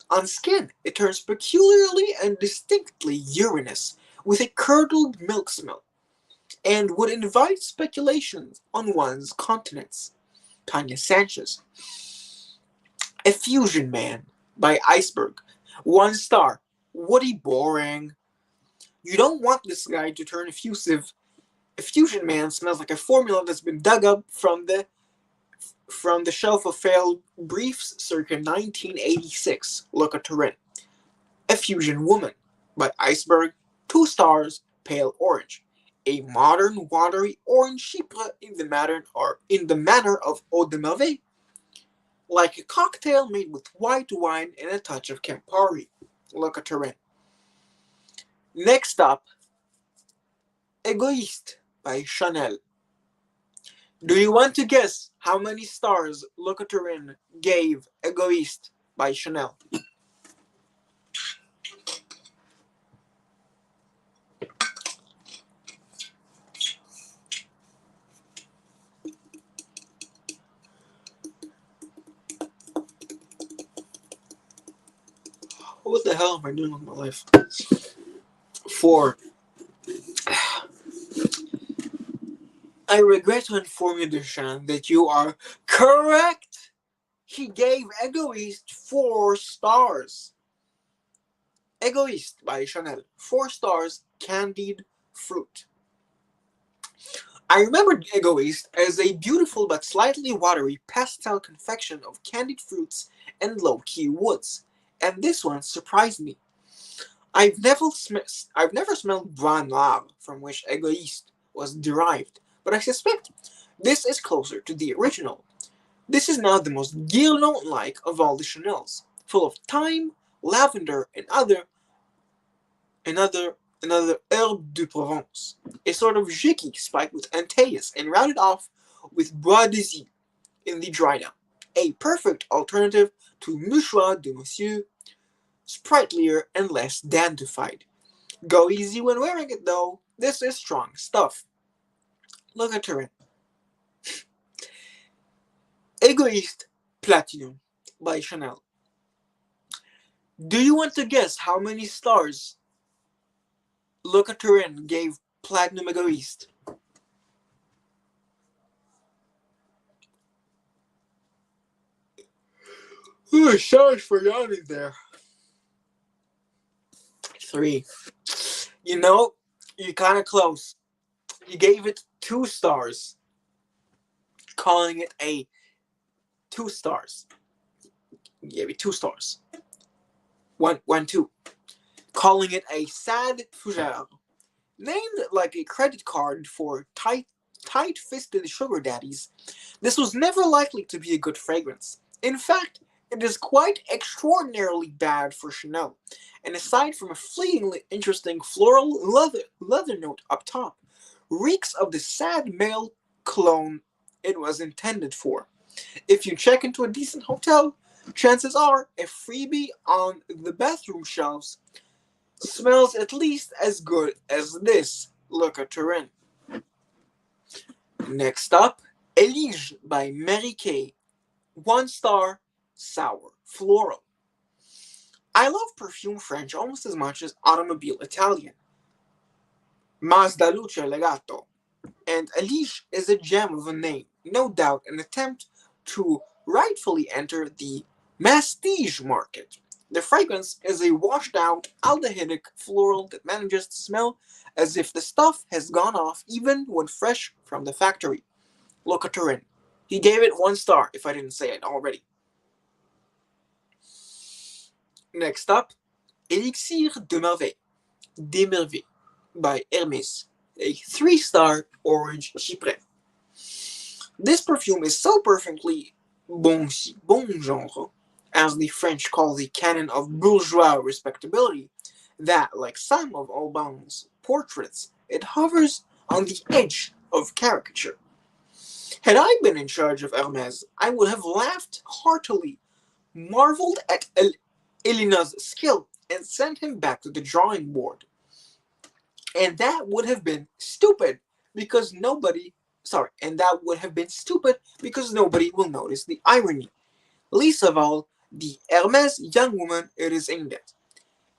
On skin, it turns peculiarly and distinctly urinous, with a curdled milk smell, and would invite speculations on one's continence. Tanya Sanchez. Effusion Man by Iceberg. 1 star. Woody boring. You don't want this guy to turn effusive. Effusion Man smells like a formula that's been dug up from the shelf of failed briefs circa 1986. Look at Turin. Effusion Woman by Iceberg. 2 stars. Pale orange. A modern watery orange chypre in the manner of eau de Merveille. Like a cocktail made with white wine and a touch of Campari. Look at Turin. Next up, Egoiste by Chanel. Do you want to guess how many stars Le Couturier gave Egoiste by Chanel? What the hell am I doing with my life? 4. I regret to inform you, Deshan, that you are correct. He gave Egoiste 4 stars. Egoiste by Chanel. 4 stars, candied fruit. I remembered Egoiste as a beautiful but slightly watery pastel confection of candied fruits and low-key woods, and this one surprised me. I've never smelled Bras Noir, from which Egoiste was derived, but I suspect this is closer to the original. This is now the most Guerlain-like of all the Chanels, full of thyme, lavender, and another herbe de Provence, a sort of jicky spiked with Antaeus and rounded off with Bois d'Isy in the dry down. A perfect alternative to Mouchoir de Monsieur, sprightlier and less dandified. Go easy when wearing it though, this is strong stuff. Look at her. Egoiste Platinum by Chanel. Do you want to guess how many stars Le Couturier gave Platinum Egoiste? Ooh, sorry for yawning there. 3. You know, you're kind of close. You gave it 2 stars, calling it a 2 stars. You gave it 2 stars. 2. Calling it a sad fougère. Named like a credit card for tight-fisted sugar daddies, this was never likely to be a good fragrance. In fact, It is quite extraordinarily bad for Chanel, and aside from a fleetingly interesting floral leather note up top, reeks of the sad male cologne it was intended for. If you check into a decent hotel, chances are a freebie on the bathroom shelves smells at least as good as this. Look at Turin. Next up, Elige by Mary Kay. 1 star, sour, floral. I love perfume French almost as much as automobile Italian. Mazda Luce Legato. And Elige is a gem of a name, no doubt an attempt to rightfully enter the mastige market. The fragrance is a washed out aldehydic floral that manages to smell as if the stuff has gone off even when fresh from the factory. Look at Turin. He gave it 1 star, if I didn't say it already. Next up, Elixir de Merveille, d'Emerveille by Hermès, a 3 star orange chypre. This perfume is so perfectly bon genre, as the French call the canon of bourgeois respectability, that, like some of Aubin's portraits, it hovers on the edge of caricature. Had I been in charge of Hermès, I would have laughed heartily, marveled at Elena's skill, and sent him back to the drawing board. And that would have been stupid because nobody and that would have been stupid because nobody will notice the irony. Least of all, the Hermes young woman it is aimed at.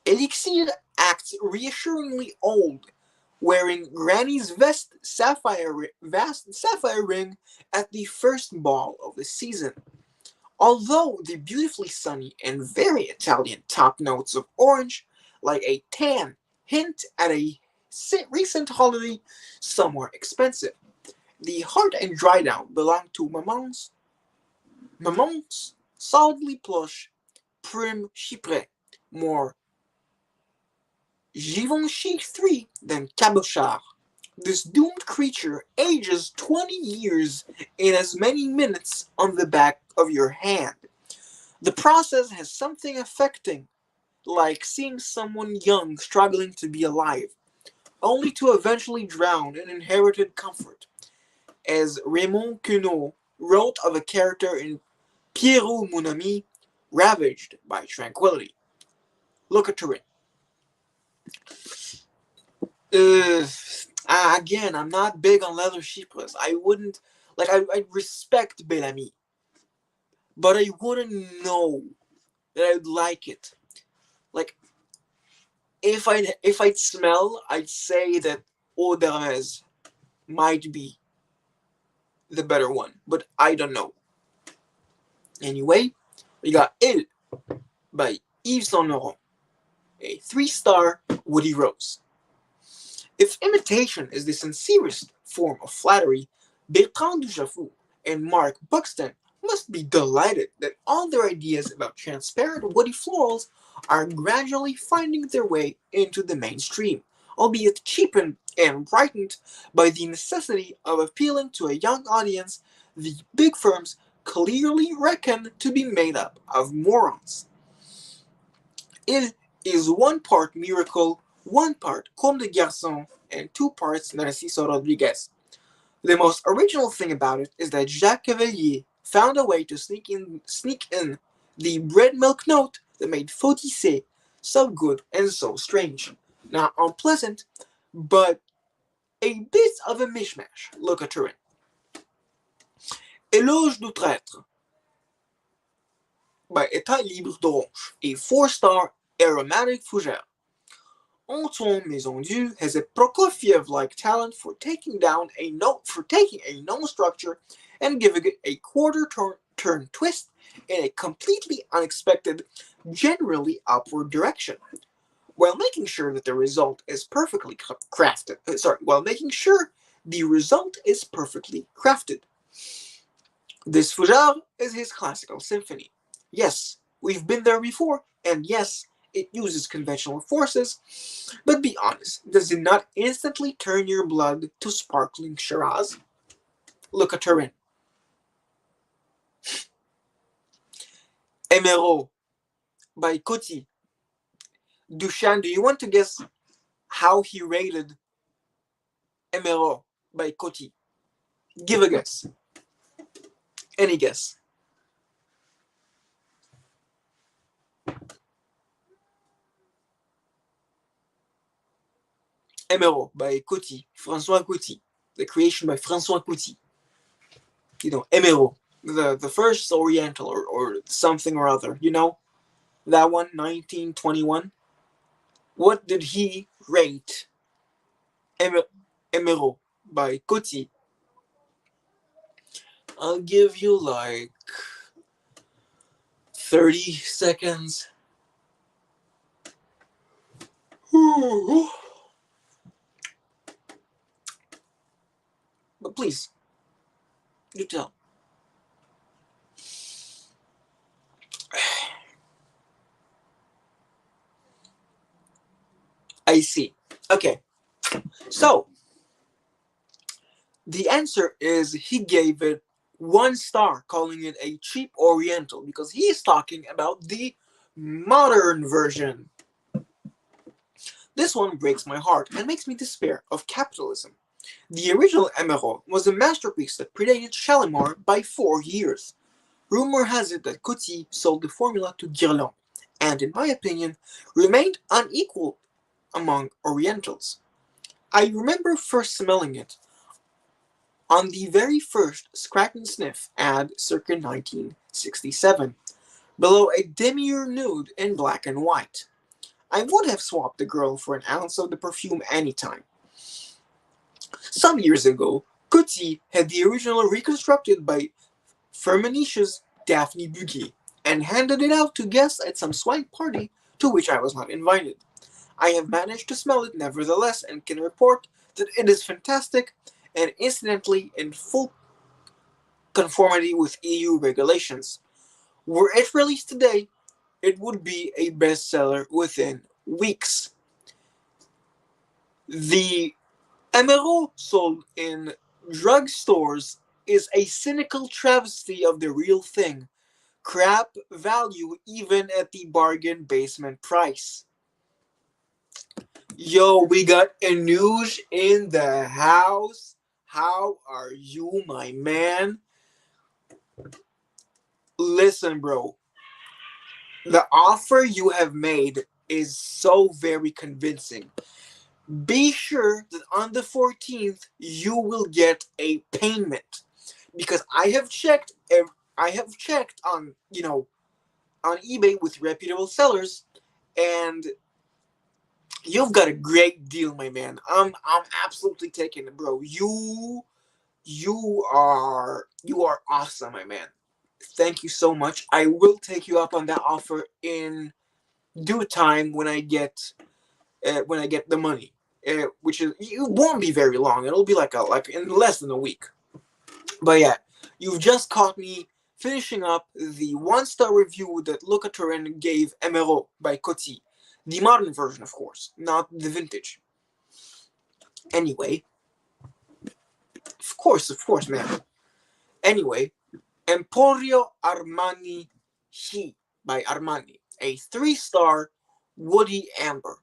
Elixir acts reassuringly old, wearing Granny's vast sapphire ring at the first ball of the season. Although the beautifully sunny and very Italian top notes of orange, like a tan, hint at a recent holiday somewhere expensive. The heart and dry down belong to Maman's solidly plush prim chypre, more Givenchy 3 than cabochard. This doomed creature ages 20 years in as many minutes on the back of your hand. The process has something affecting, like seeing someone young struggling to be alive, only to eventually drown in inherited comfort. As Raymond Queneau wrote of a character in Pierrot Mon Ami, ravaged by tranquility. Look at Turin. Again, I'm not big on leather sheepless. I wouldn't I respect Bellamy, but I wouldn't know that I'd like it. Like if I'd smell, I'd say that Eau d'Hermès might be the better one, but I don't know. Anyway, we got Il by Yves Saint Laurent, a 3 star woody rose. If imitation is the sincerest form of flattery, Bertrand Duchafou and Mark Buxton must be delighted that all their ideas about transparent woody florals are gradually finding their way into the mainstream, albeit cheapened and brightened by the necessity of appealing to a young audience the big firms clearly reckon to be made up of morons. Il is 1 part miracle, 1 part Comme des Garçons, and 2 parts Narciso Rodriguez. The most original thing about it is that Jacques Cavalier found a way to sneak in the bread milk note that made Fautissé so good and so strange. Not unpleasant, but a bit of a mishmash. Look at Turin. Éloge du traître by État libre d'Orange, a 4 star aromatic fougere. Antoine Maisondieu has a Prokofiev-like talent for taking a known structure and giving it a quarter-turn twist in a completely unexpected, generally upward direction, while making sure that the result is perfectly crafted. While making sure the result is perfectly crafted. This fougere is his classical symphony. Yes, we've been there before, and yes, it uses conventional forces, but be honest, does it not instantly turn your blood to sparkling Shiraz? Look at Turin. Emerald by Coty. Dushan, do you want to guess how he rated Emerald by Coty? Give a guess. Any guess? Emerald by Coty. François Coty. The creation by François Coty. You know, Emerald. The first Oriental or something or other. You know? That one, 1921. What did he rate Emerald by Coty? I'll give you like 30 seconds. But please, do tell. I see. Okay, so the answer is he gave it 1 star, calling it a cheap Oriental because he is talking about the modern version. This one breaks my heart and makes me despair of capitalism. The original Emerald was a masterpiece that predated Shalimar by 4 years. Rumor has it that Coty sold the formula to Guerlain, and in my opinion, remained unequal among Orientals. I remember first smelling it on the very first Scratch and Sniff ad circa 1967, below a demier nude in black and white. I would have swapped the girl for an ounce of the perfume anytime. Some years ago, Coty had the original reconstructed by Firmenicia's Daphne Bugey and handed it out to guests at some swank party to which I was not invited. I have managed to smell it nevertheless and can report that it is fantastic and incidentally in full conformity with EU regulations. Were it released today, it would be a bestseller within weeks. The Emerald sold in drugstores is a cynical travesty of the real thing. Crap value even at the bargain basement price. Yo, we got a news in the house. How are you, my man? Listen, bro. The offer you have made is so very convincing. Be sure that on the 14th you will get a payment because I have checked on, on eBay with reputable sellers, and you've got a great deal, my man. I'm absolutely taking it, bro. You are awesome, my man. Thank you so much. I will take you up on that offer in due time when I get the money. Which is it won't be very long. It'll be like in less than a week. But yeah, you've just caught me finishing up the 1 star review that Luca Turin gave Emerald by Coty. The modern version, of course, not the vintage. Anyway, of course, man. Anyway, Emporio Armani He by Armani, a 3 star woody amber.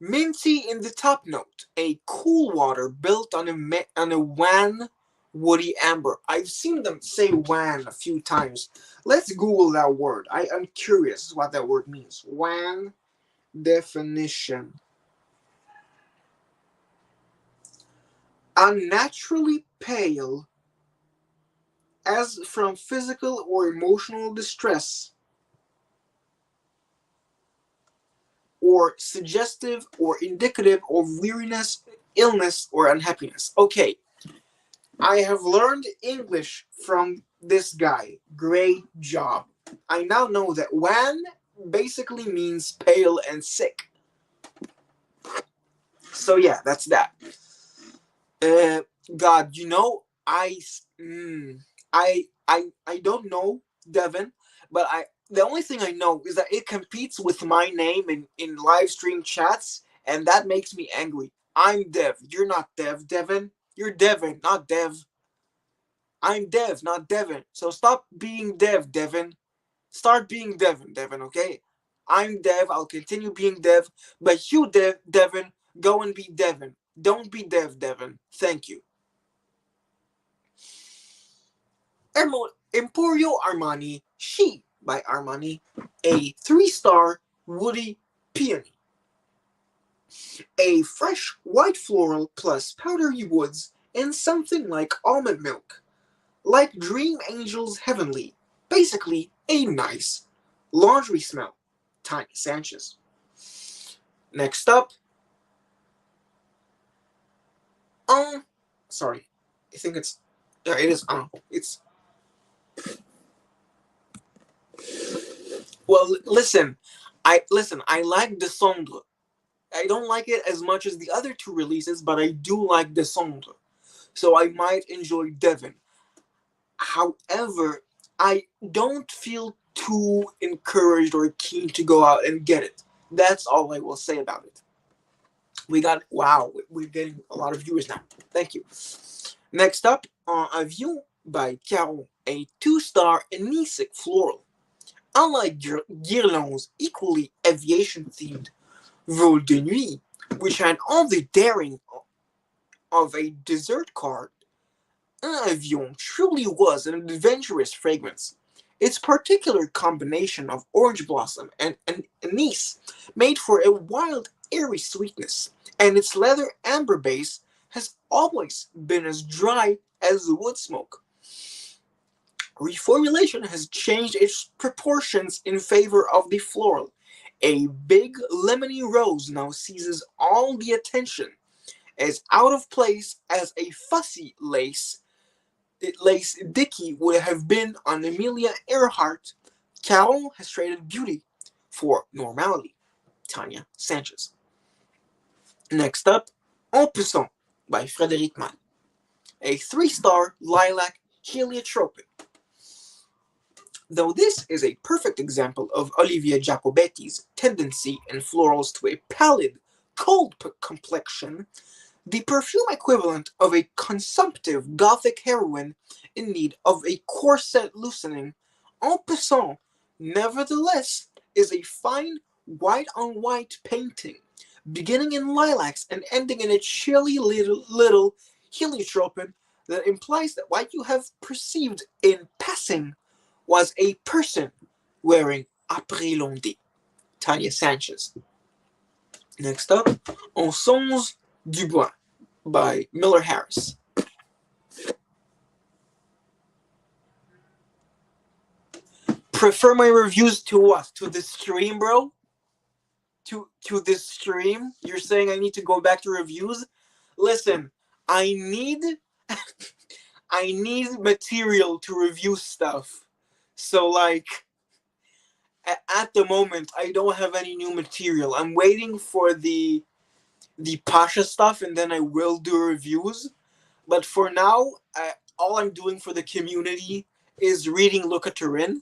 Minty in the top note, a cool water built on a wan woody amber. I've seen them say wan a few times. Let's Google that word. I'm curious what that word means. Wan definition. Unnaturally pale, as from physical or emotional distress, or suggestive or indicative of weariness, illness, or unhappiness. Okay, I have learned English from this guy. Great job. I now know that wan basically means pale and sick. So yeah, that's that. Uh, God, I don't know Devin, but the only thing I know is that it competes with my name in live stream chats, and that makes me angry. I'm Dev. You're not Dev, Devin. You're Devin, not Dev. I'm Dev, not Devin. So stop being Dev, Devin. Start being Devin, Devin, okay? I'm Dev, I'll continue being Dev, but you, Devin, go and be Devin. Don't be Devin. Thank you. Emporio Armani, She by Armani, a 3-star woody peony. A fresh white floral plus powdery woods and something like almond milk. Like Dream Angels Heavenly. Basically, a nice laundry smell. Tiny Sanchez. Next up, uh, sorry, I think it's, yeah, it is, it's, well, I like Descendre. I don't like it as much as the other two releases, but I do like Descendre. So I might enjoy Devin. However, I don't feel too encouraged or keen to go out and get it. That's all I will say about it. Wow, we're getting a lot of viewers now. Thank you. Next up, Avion by Caron, a 2-star anisic floral. Unlike Guerlain's equally aviation-themed Vol de Nuit, which had all the daring of a dessert card, Avion truly was an adventurous fragrance. Its particular combination of orange blossom and anise made for a wild, airy sweetness, and its leather amber base has always been as dry as the wood smoke. Reformulation has changed its proportions in favor of the floral. A big lemony rose now seizes all the attention, as out of place as a fussy lace Dickey would have been on Amelia Earhart. Caron has traded beauty for normality. Tanya Sanchez. Next up, En Poussant by Frédéric Malle. A 3-star lilac heliotrope. Though this is a perfect example of Olivia Jacobetti's tendency in florals to a pallid, cold complexion, the perfume equivalent of a consumptive gothic heroine in need of a corset loosening, En Passant, nevertheless, is a fine white-on-white painting, beginning in lilacs and ending in a chilly little heliotrope that implies that what you have perceived in passing was a person wearing après lundi. Tanya Sanchez. Next up, En Sons du Bois by Miller Harris. Prefer my reviews to what? To the stream, bro? To this stream? You're saying I need to go back to reviews? Listen, I need I need material to review stuff. So like at the moment I don't have any new material. I'm waiting for the Pasha stuff and then I will do reviews. But for now, all I'm doing for the community is reading Luca Turin.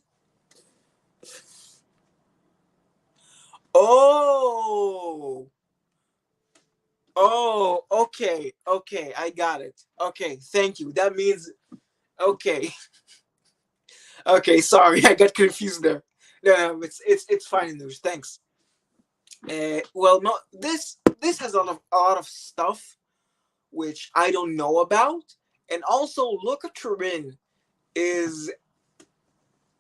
Oh! Oh, okay, I got it. Okay, thank you. That means, okay. Okay, sorry, I got confused there. No, it's fine news. Thanks. Well, no, this has a lot of stuff which I don't know about, and also Luca Turin is,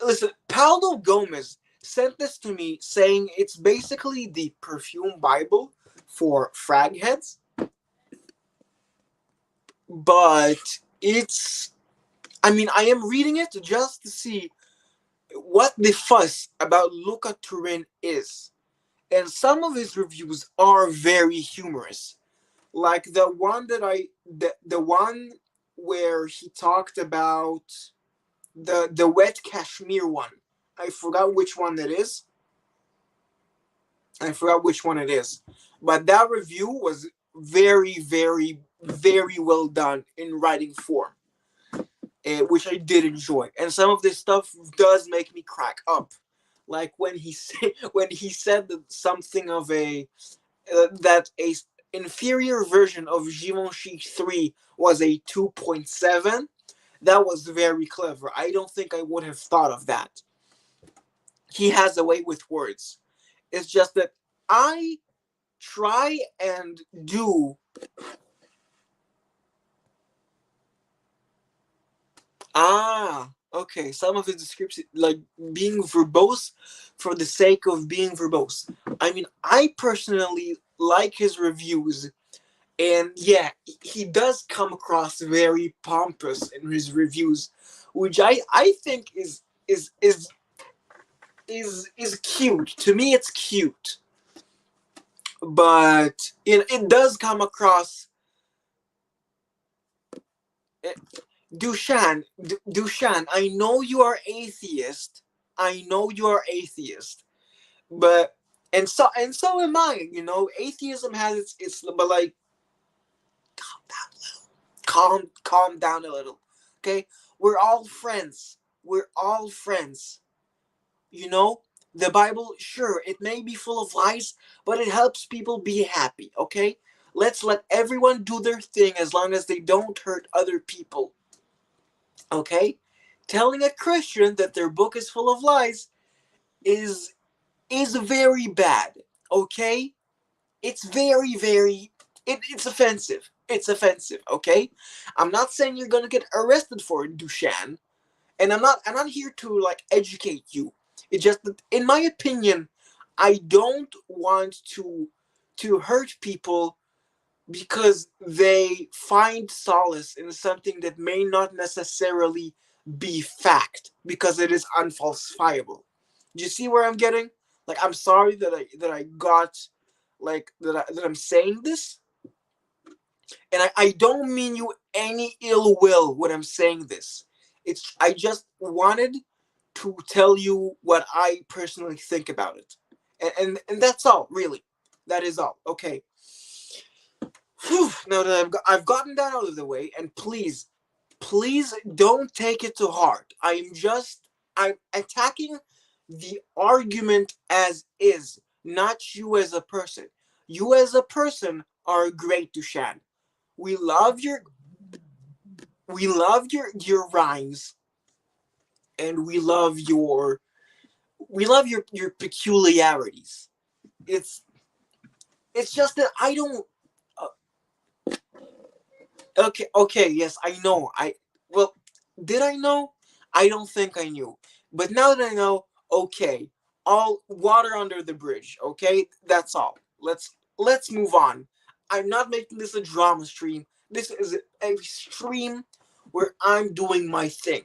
listen, Paulo Gomez sent this to me saying it's basically the perfume Bible for frag heads, but I mean, I am reading it just to see what the fuss about Luca Turin is. And some of his reviews are very humorous. Like the one where he talked about the wet cashmere one. I forgot which one that is. I forgot which one it is. But that review was very, very, very well done in writing form, which I did enjoy. And some of this stuff does make me crack up. Like when he said that something of that a inferior version of Givenchy 3 was a 2.7. That was very clever. I don't think I would have thought of that. he has a way with words. It's just that I try and do. Okay. Some of his description, like being verbose for the sake of being verbose. I mean, I personally like his reviews, and yeah, he does come across very pompous in his reviews, which I think is cute. To me, it's cute, but it does come across. Dushan, I know you are atheist. I know you are atheist, but and so am I. Atheism has its but like calm down a little, okay? We're all friends. We're all friends. You know, the Bible, sure, it may be full of lies, but it helps people be happy. Okay, let's let everyone do their thing as long as they don't hurt other people. Okay, telling a Christian that their book is full of lies is is very bad. Okay, it's very it's offensive. It's offensive. Okay, I'm not saying you're gonna get arrested for it, Dushan, and I'm not here to like educate you. It's just that, in my opinion, I don't want to hurt people because they find solace in something that may not necessarily be fact because it is unfalsifiable. Do you see where I'm getting? Like, I'm sorry that I got like that I'm saying this, and I don't mean you any ill will when I'm saying this. I just wanted to tell you what I personally think about it, and that's all really. That is all. Okay. Whew, now that I've gotten that out of the way, and please don't take it to heart. I'm attacking the argument as is, not you as a person. You as a person are great, Dushan. We love your we love your rhymes, and we love your peculiarities. It's it's just that I don't. Uh, okay, yes, I know. Well, did I know? I don't think I knew. But now that I know, okay, all water under the bridge. Okay, that's all. Let's move on. I'm not making this a drama stream. This is a stream where I'm doing my thing.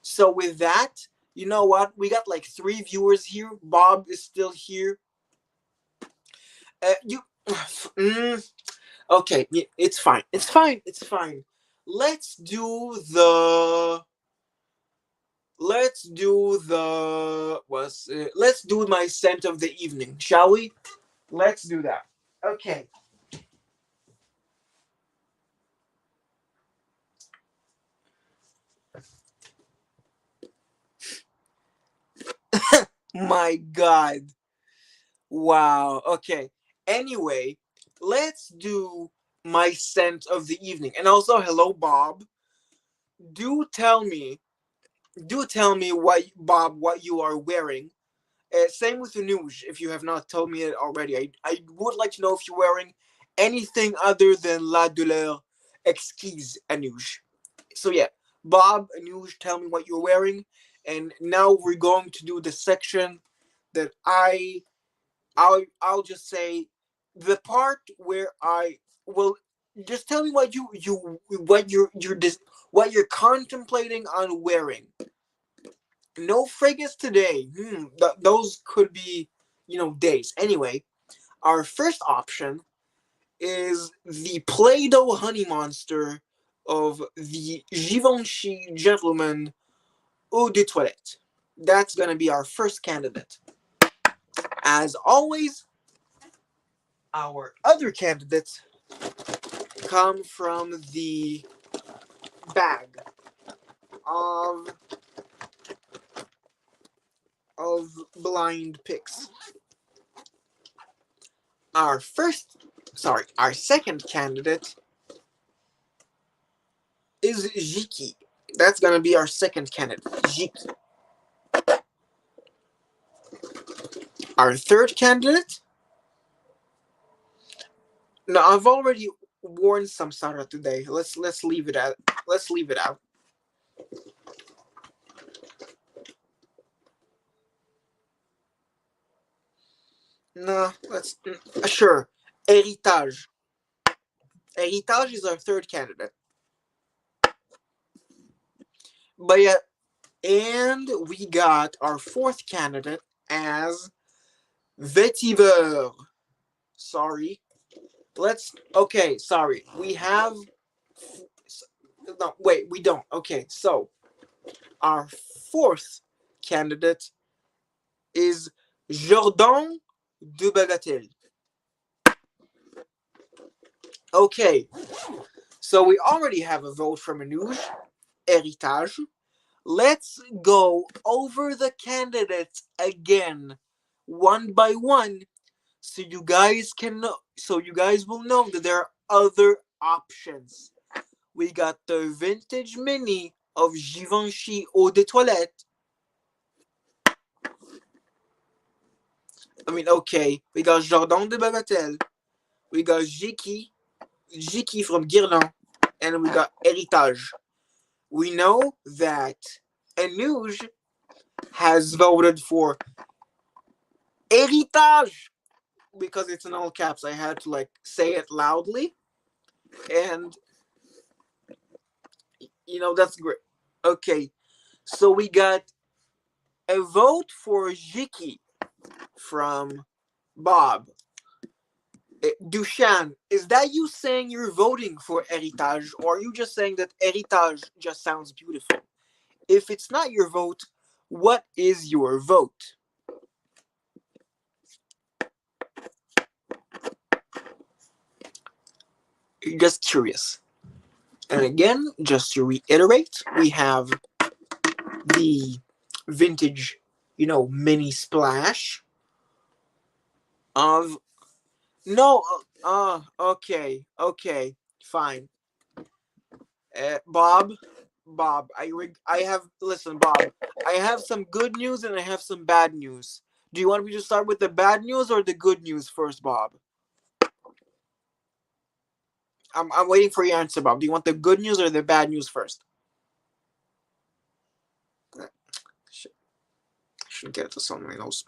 So with that, you know what? We got like 3 viewers here. Bob is still here. You. Okay, it's fine. It's fine. It's fine. Let's do the. Let's do the. Let's do my scent of the evening, shall we? Let's do that. Okay. My God. Wow. Okay. Anyway, let's do my scent of the evening. And also, hello, Bob. Do tell me, do tell me what you are wearing. Same with Anuj, if you have not told me it already. I would like to know if you're wearing anything other than La Douleur Exquise, Anuj. So yeah, Bob, Anuj, tell me what you're wearing. And now we're going to do the section that I'll just say the part where I will just tell me what you're contemplating on wearing. No frigates today. Those could be days. Anyway, our first option is the Play-Doh Honey Monster of the Givenchy Gentleman Eau de Toilette. That's gonna be our first candidate. As always, our other candidates come from the bag of blind picks. Our second candidate is Jiki. That's gonna be our second candidate, Jiki. Our third candidate. No, I've already warned Samsara today. Let's leave it out. Let's leave it out. No, let's sure. Héritage. Héritage is our third candidate. But yeah, and we got our fourth candidate as Vetiver. Sorry. Okay, sorry. We have. No, wait, we don't. Okay, so our fourth candidate is Jordan de Bagatelle. Okay, so we already have a vote from Manouche, Héritage. Let's go over the candidates again, one by one, so you guys will know that there are other options. We got the vintage mini of Givenchy Eau de Toilette. Okay, we got Jordan de Bagatelle, we got Jiki from Guerlain, and we got Héritage. We know that Anouge has voted for Héritage because it's in all caps. I had to say it loudly, and that's great. Okay, so we got a vote for Jiki from Bob. Dushan, is that you saying you're voting for Héritage, or are you just saying that Héritage just sounds beautiful? If it's not your vote, what is your vote? Just curious. And again, just to reiterate, we have the vintage, mini splash of no. Okay, fine. Bob, I have listen, Bob. I have some good news and I have some bad news. Do you want me to start with the bad news or the good news first, Bob? I'm waiting for your answer, Bob. Do you want the good news or the bad news first? Should get to something else.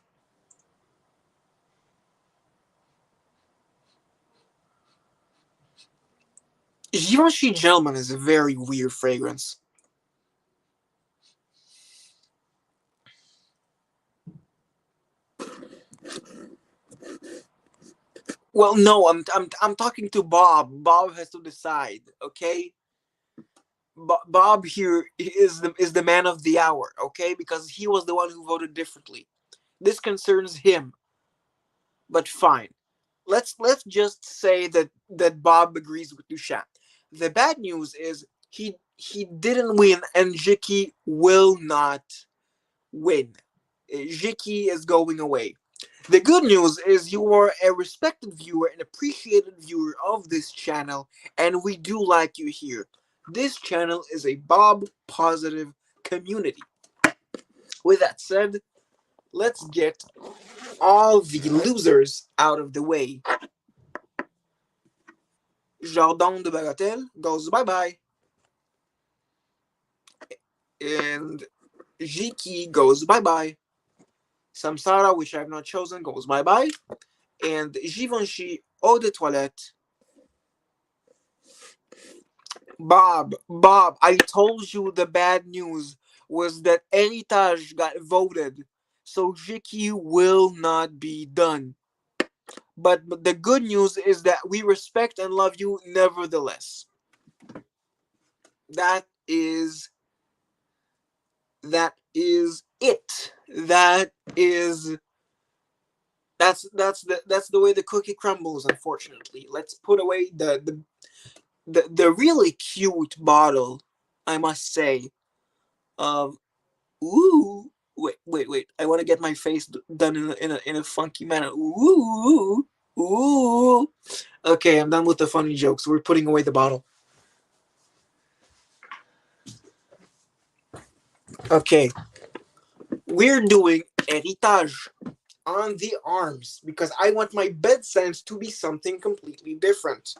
Givenchy Gentleman is a very weird fragrance. Well, no, I'm talking to Bob. Bob has to decide, okay? Bob here is the man of the hour, okay? Because he was the one who voted differently. This concerns him. But fine. Let's just say that Bob agrees with Dushan. The bad news is he didn't win, and Jiki will not win. Jiki is going away. The good news is you are a respected viewer, an appreciated viewer of this channel, and we do like you here. This channel is a Bob positive community. With that said, let's get all the losers out of the way. Jordan de Bagatelle goes bye-bye. And Jiki goes bye-bye. Samsara, which I have not chosen, goes bye-bye. And Givenchy Eau de Toilette. Bob, I told you the bad news was that Héritage got voted. So Jiki will not be done. But the good news is that we respect and love you nevertheless. That is it. That's the way the cookie crumbles, unfortunately. Let's put away the really cute bottle, I must say, of ooh. Wait. I want to get my face done in a funky manner. Ooh. Ooh. Okay, I'm done with the funny jokes. We're putting away the bottle. Okay. We're doing Héritage. on the arms because I want my bed sense to be something completely different.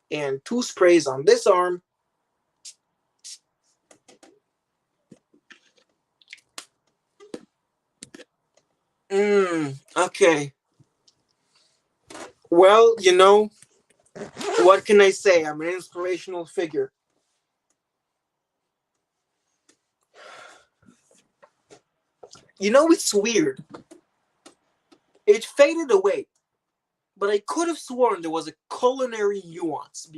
And two sprays on this arm. Okay. Well, what can I say? I'm an inspirational figure. It's weird. It faded away, but I could have sworn there was a culinary nuance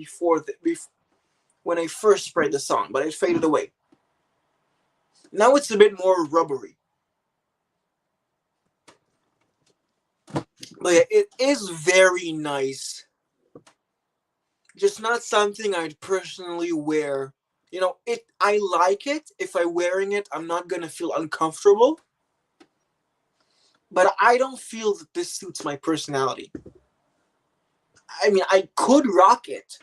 when I first sprayed the song, but it faded away. Now it's a bit more rubbery. But yeah, it is very nice. Just not something I'd personally wear. I like it. If I'm wearing it, I'm not gonna feel uncomfortable. But I don't feel that this suits my personality. I mean, I could rock it,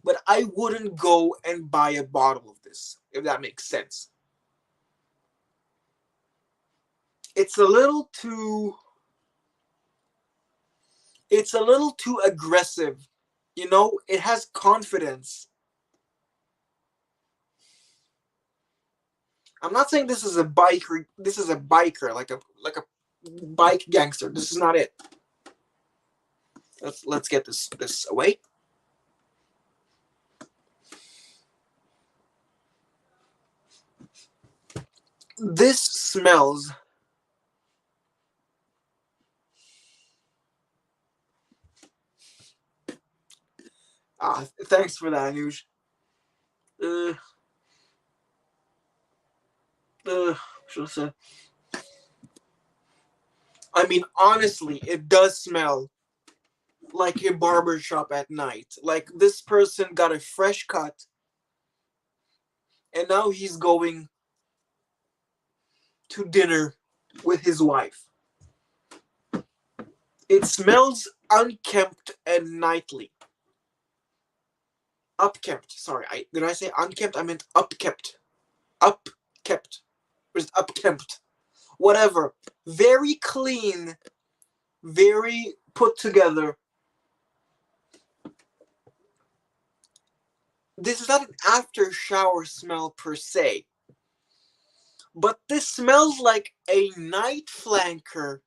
but I wouldn't go and buy a bottle of this, if that makes sense. It's a little too aggressive. It has confidence. I'm not saying this is a biker. This is a biker, like a bike gangster. This is not it. Let's get this away. This smells. Thanks for that, Anush. Should I say? I mean, honestly, it does smell like a barber shop at night. Like this person got a fresh cut, and now he's going to dinner with his wife. It smells unkempt and nightly. Upkept. Sorry, did I say unkempt? I meant upkept. Upkept. Or is it upkept? Whatever. Very clean. Very put together. This is not an after shower smell per se, but this smells like a night flanker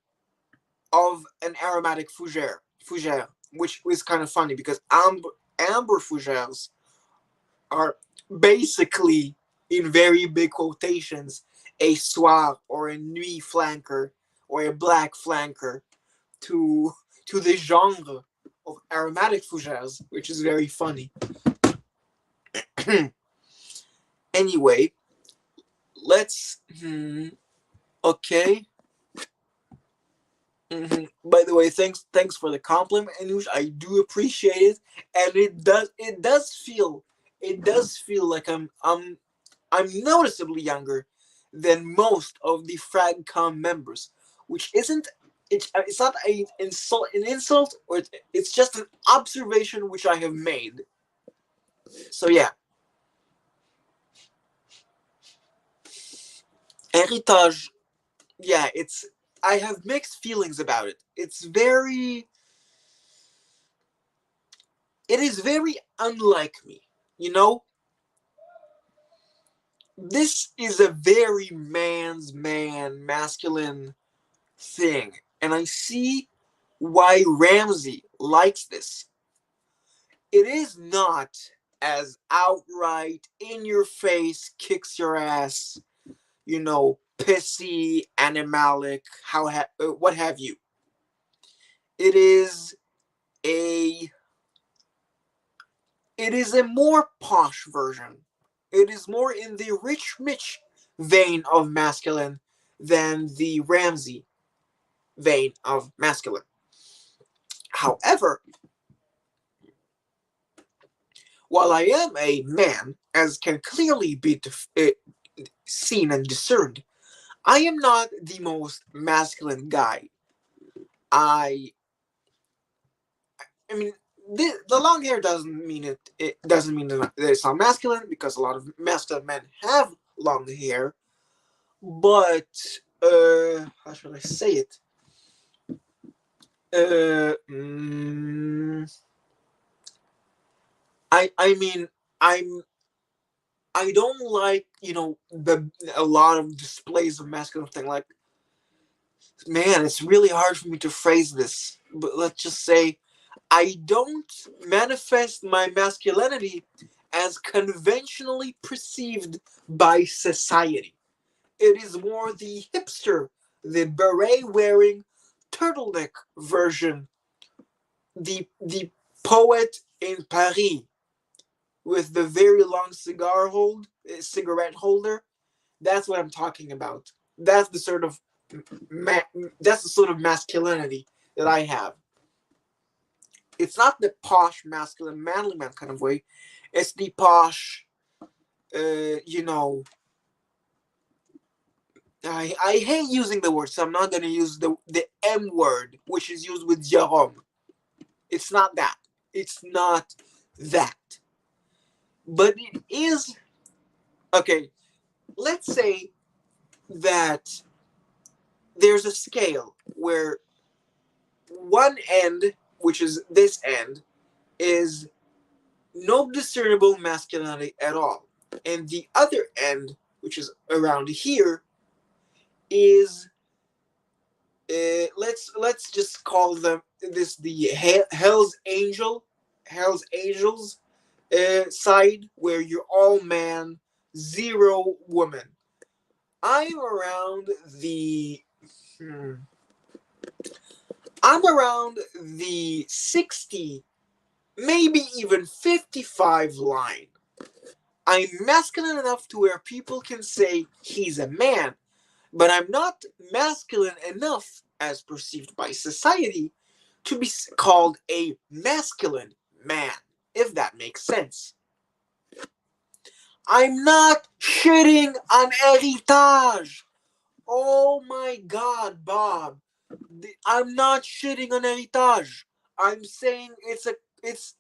of an aromatic fougere, which is kind of funny because amber fougères are basically, in very big quotations, a soir or a nuit flanker or a black flanker to the genre of aromatic fougères, which is very funny. Anyway, let's. Okay. By the way, thanks for the compliment, Anush. I do appreciate it, and it does feel like I'm noticeably younger than most of the Fragcom members, which isn't it's not an insult, or it's just an observation which I have made. So yeah, Heritage. Yeah, I have mixed feelings about it. It is very unlike me. You know, this is a very man's man, masculine thing, and I see why Ramsey likes this. It is not as outright, in your face, kicks your ass, pissy, animalic, what have you. It is a it is a more posh version. It is more in the Rich Mitch vein of masculine than the Ramsey vein of masculine. However, while I am a man, as can clearly be seen and discerned, I am not the most masculine guy. I mean, the long hair doesn't mean it doesn't mean that it's not masculine, because a lot of masculine men have long hair. But how should I say it? Uh, mm, I mean, I'm I don't like, the a lot of displays of masculine thing. Like, man, it's really hard for me to phrase this, but let's just say I don't manifest my masculinity as conventionally perceived by society. It is more the hipster, the beret wearing, turtleneck version, the poet in Paris with the very long cigarette holder. That's what I'm talking about. That's the sort of that's the sort of masculinity that I have. It's not the posh, masculine, manly man kind of way. It's the posh, uh, you know. I hate using the word, so I'm not gonna use the M word, which is used with Jerome. It's not that. It's not that. But it is okay. Let's say that there's a scale where one end, which is this end, is no discernible masculinity at all, and the other end, which is around here, is let's just call them this the Hell's Angels side, where you're all man, zero woman. I'm around the hmm, I'm around the 60, maybe even 55 line. I'm masculine enough to where people can say he's a man, but I'm not masculine enough, as perceived by society, to be called a masculine man, if that makes sense. I'm not shitting on heritage. Oh my god, Bob. I'm not shitting on heritage. I'm saying it's.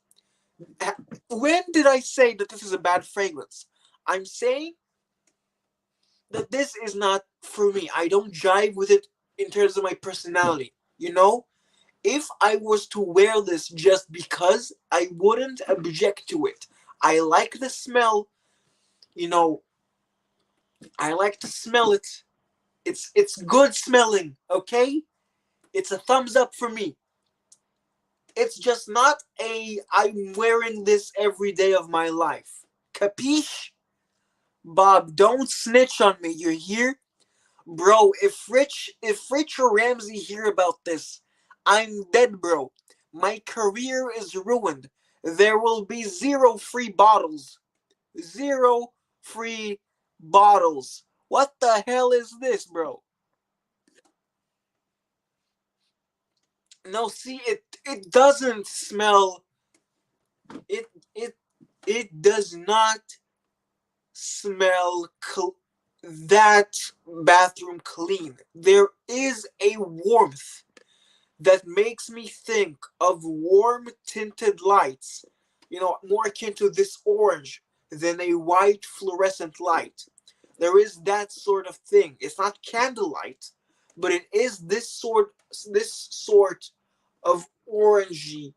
When did I say that this is a bad fragrance? I'm saying that this is not for me. I don't jive with it in terms of my personality. If I was to wear this just because, I wouldn't object to it. I like the smell. You know, I like to smell it. It's good smelling, okay? It's a thumbs up for me. It's just not a I'm wearing this every day of my life. Capiche? Bob, don't snitch on me. You're here? Bro, if Rich or Ramsey hear about this, I'm dead, bro. My career is ruined. There will be zero free bottles. Zero free bottles. What the hell is this, bro? No, see, it doesn't smell. It it it does not smell that bathroom clean. There is a warmth that makes me think of warm tinted lights, more akin to this orange than a white fluorescent light. There is that sort of thing. It's not candlelight, but it is this sort of orangey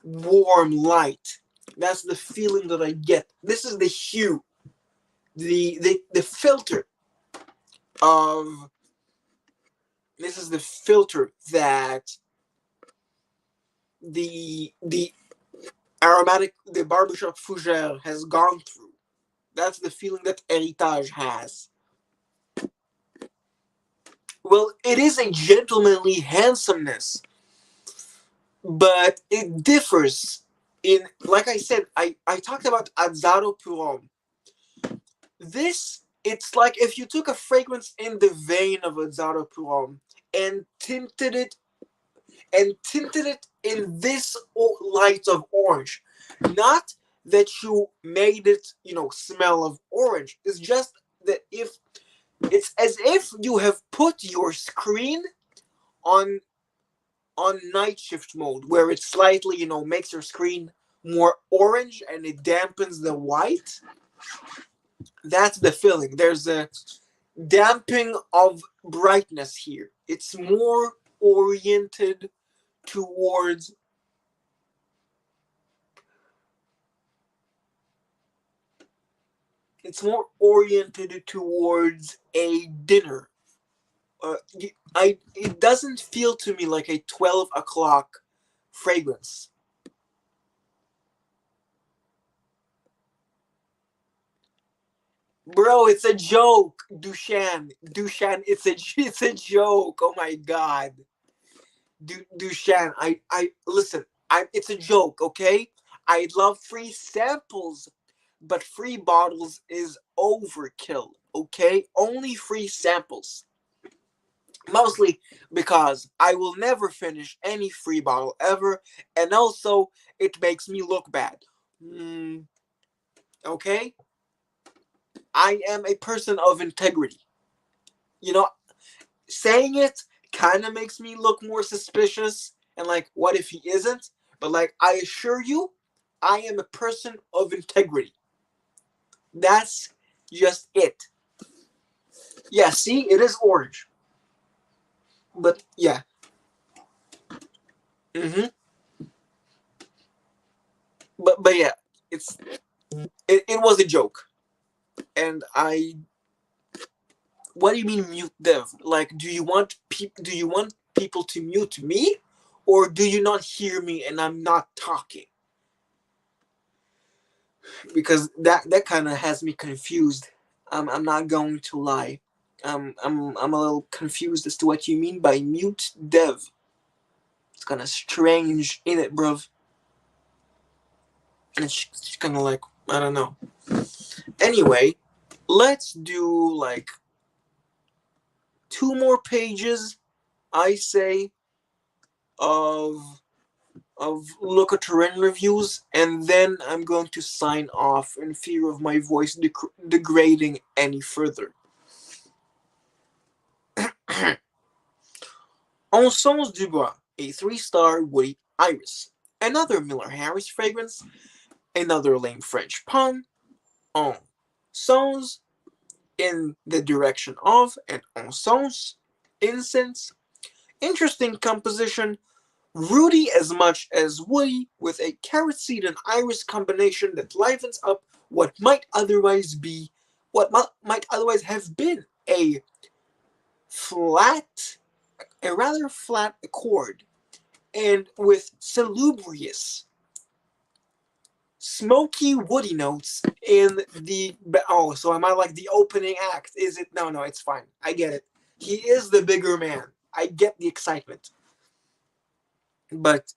warm light. That's the feeling that I get. This is the hue, the filter of this is the filter that the the barbershop fougere has gone through. That's the feeling that Heritage has. Well, it is a gentlemanly handsomeness, but it differs in, like I said, I talked about Azzaro Purom. It's like if you took a fragrance in the vein of Azzaro Purom and tinted it in this light of orange. Not that you made it, smell of orange. It's just that if it's as if you have put your screen on on night shift mode, where it slightly, makes your screen more orange and it dampens the white. That's the feeling. There's a damping of brightness here. It's more oriented towards a dinner. It doesn't feel to me like a 12 o'clock fragrance. Bro, it's a joke, Dushan. Dushan, it's a joke. Oh my god, Dushan. I listen. It's a joke, okay? I love free samples, but free bottles is overkill. Okay, only free samples. Mostly because I will never finish any free bottle ever, and also it makes me look bad. Okay? I am a person of integrity. You know, saying it kind of makes me look more suspicious and like, what if he isn't? But like, I assure you, I am a person of integrity. That's just it. Yeah, see, it is orange. But yeah. Mm-hmm. But yeah, it was a joke. And what do you mean mute dev? Like, do you want people to mute me, or do you not hear me and I'm not talking? Because that kind of has me confused. I'm not going to lie. I'm a little confused as to what you mean by mute dev. It's kind of strange, in it, bruv. And it's kind of like, I don't know. Anyway, let's do like 2 more pages, I say, of Locatorine reviews, and then I'm going to sign off in fear of my voice degrading any further. En Sens du Bois, a 3-star woody iris. Another Miller Harris fragrance, another lame French pun. En Sens, in the direction of, and En Sens, incense. Interesting composition, rooty as much as woody, with a carrot seed and iris combination that livens up what might otherwise have been a rather flat accord, and with salubrious, smoky, woody notes in the. Oh, so am I like the opening act? Is it? No, it's fine. I get it. He is the bigger man. I get the excitement. But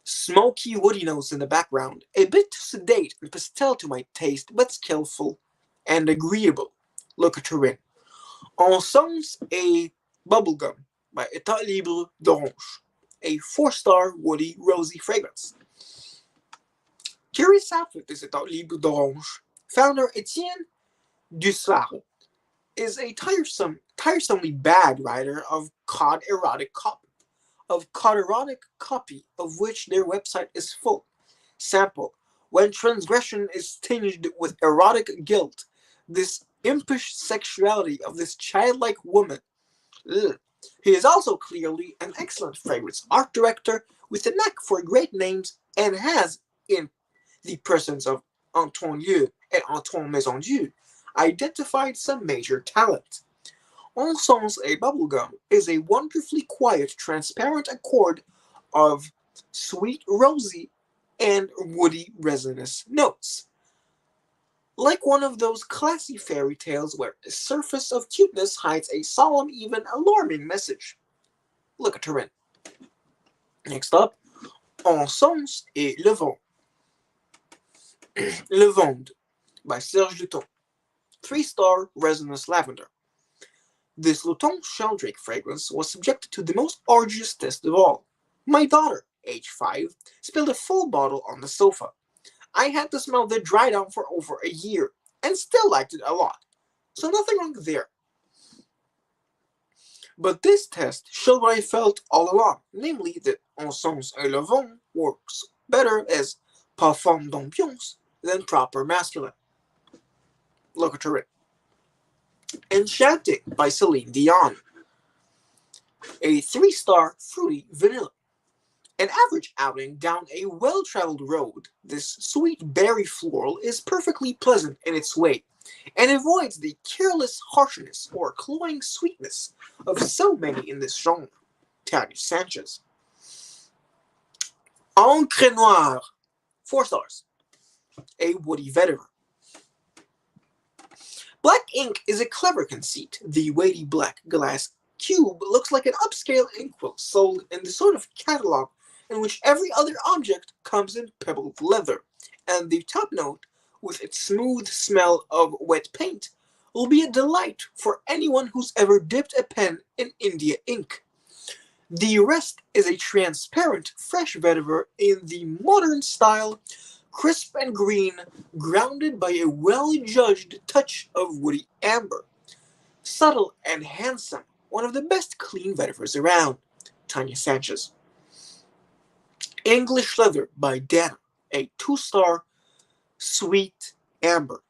smoky, woody notes in the background, a bit sedate and pastel to my taste, but skillful and agreeable. Look at her in. En Sens, a bubblegum by État Libre d'Orange, a 4-star woody rosy fragrance. Curious outfit is État Libre d'Orange. Founder Etienne Dussard is a tiresomely bad writer of cod erotic copy, of which their website is full. Sample: when transgression is tinged with erotic guilt, this impish sexuality of this childlike woman. Ugh. He is also clearly an excellent fragrance art director with a knack for great names, and has, in the persons of Antoine Lieu and Antoine Maisondieu, identified some major talent. En Sens, a bubblegum is a wonderfully quiet, transparent accord of sweet, rosy, and woody resinous notes. Like one of those classy fairy tales where a surface of cuteness hides a solemn, even alarming message. Look at her in. Next up, En Sens et Le Vent. Le Vent by Serge Luton. 3-star resinous lavender. This Luton Sheldrake fragrance was subjected to the most arduous test of all. My daughter, age 5, spilled a full bottle on the sofa. I had to smell the dry down for over a year, and still liked it a lot. So nothing wrong there. But this test showed what I felt all along, namely that Encens et le Vent works better as parfum d'ambiance than proper masculine. Look at her. Enchanting by Celine Dion. A 3-star fruity vanilla. An average outing down a well-traveled road, this sweet berry floral is perfectly pleasant in its way, and avoids the careless harshness or cloying sweetness of so many in this genre. Tanya Sanchez. Encre Noire. 4 stars. A woody vetiver. Black ink is a clever conceit. The weighty black glass cube looks like an upscale inkwell sold in the sort of catalog in which every other object comes in pebbled leather, and the top note, with its smooth smell of wet paint, will be a delight for anyone who's ever dipped a pen in India ink. The rest is a transparent, fresh vetiver in the modern style, crisp and green, grounded by a well-judged touch of woody amber. Subtle and handsome, one of the best clean vetivers around. Tanya Sanchez. English Leather by Dana, a 2-star, sweet amber.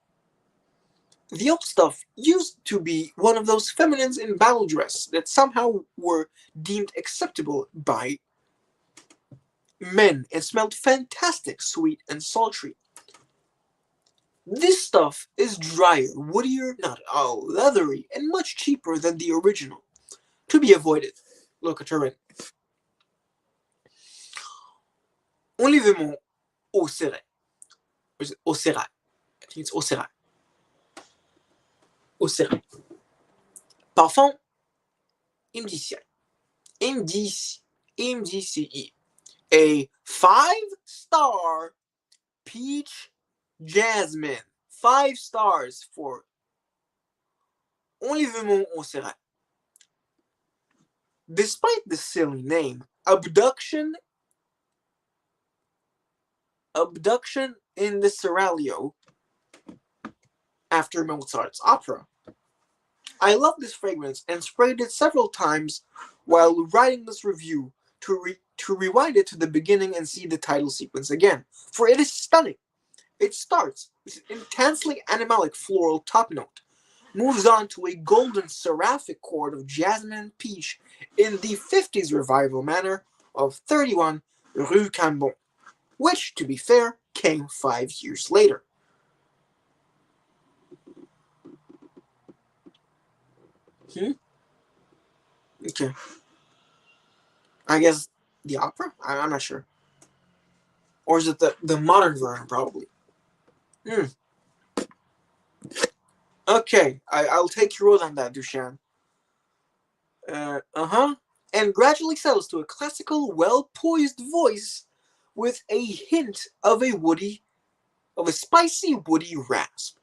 The old stuff used to be one of those feminines in battle dress that somehow were deemed acceptable by men and smelled fantastic, sweet and sultry. This stuff is drier, woodier, not leathery, and much cheaper than the original. To be avoided. Look at her in. Enlèvement au serret. Or is it au serrat? I think it's au serrat. Au serrat. Parfum indiciel. MDCE. A 5-star peach jasmine. 5 stars for Enlèvement au serrat. Despite the silly name, abduction in the Seraglio after Mozart's opera. I love this fragrance and sprayed it several times while writing this review to rewind it to the beginning and see the title sequence again, for it is stunning. It starts with an intensely animalic floral top note, moves on to a golden seraphic chord of jasmine and peach in the 50s revival manner of 31 Rue Cambon, which, to be fair, came 5 years later. Okay. I guess the opera? I'm not sure. Or is it the modern version, probably? Okay, I'll take your word on that, Dushan. And gradually settles to a classical, well-poised voice with a hint of a spicy, woody rasp.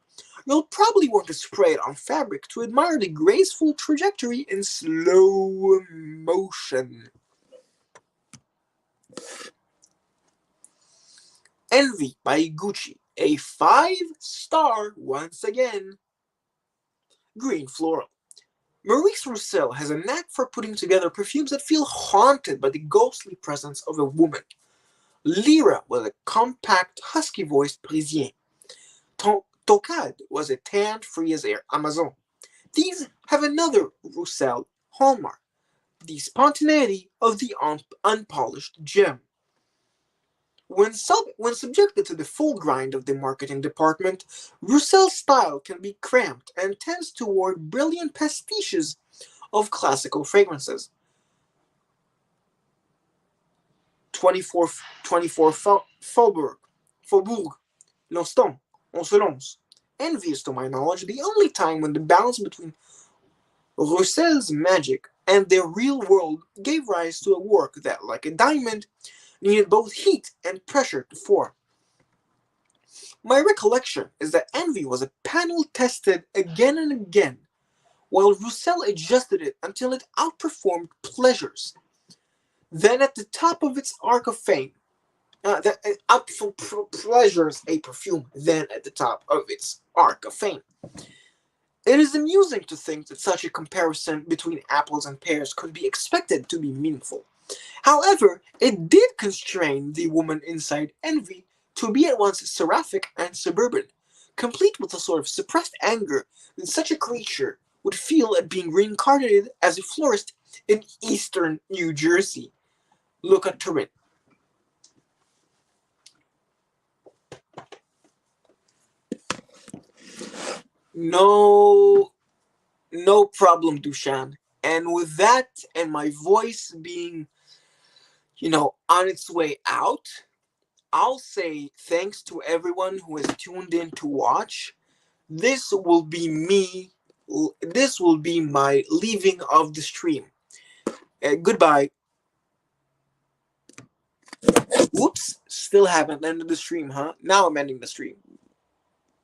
You'll probably want to spray it on fabric to admire the graceful trajectory in slow motion. Envy by Gucci, a 5-star once again. Green floral. Maurice Roussel has a knack for putting together perfumes that feel haunted by the ghostly presence of a woman. Lyra was a compact, husky-voiced Parisien. Tocade was a tanned, free-as-air Amazon. These have another Roussel hallmark, the spontaneity of the unpolished gem. When subjected to the full grind of the marketing department, Roussel's style can be cramped and tends toward brilliant pastiches of classical fragrances. 24 Faubourg, L'Instant, On se lance. Envy is, to my knowledge, the only time when the balance between Roussel's magic and the real world gave rise to a work that, like a diamond, needed both heat and pressure to form. My recollection is that Envy was a panel tested again and again, while Roussel adjusted it until it outperformed Pleasures. Then at the top of its arc of fame, Pleasures a perfume, then at the top of its arc of fame. It is amusing to think that such a comparison between apples and pears could be expected to be meaningful. However, it did constrain the woman inside Envy to be at once seraphic and suburban, complete with a sort of suppressed anger that such a creature would feel at being reincarnated as a florist in eastern New Jersey. Look at Turin. No, no problem, Dushan. And with that, and my voice being, on its way out, I'll say thanks to everyone who has tuned in to watch. This will be me. This will be my leaving of the stream. Goodbye. Whoops, still haven't ended the stream, huh? Now I'm ending the stream.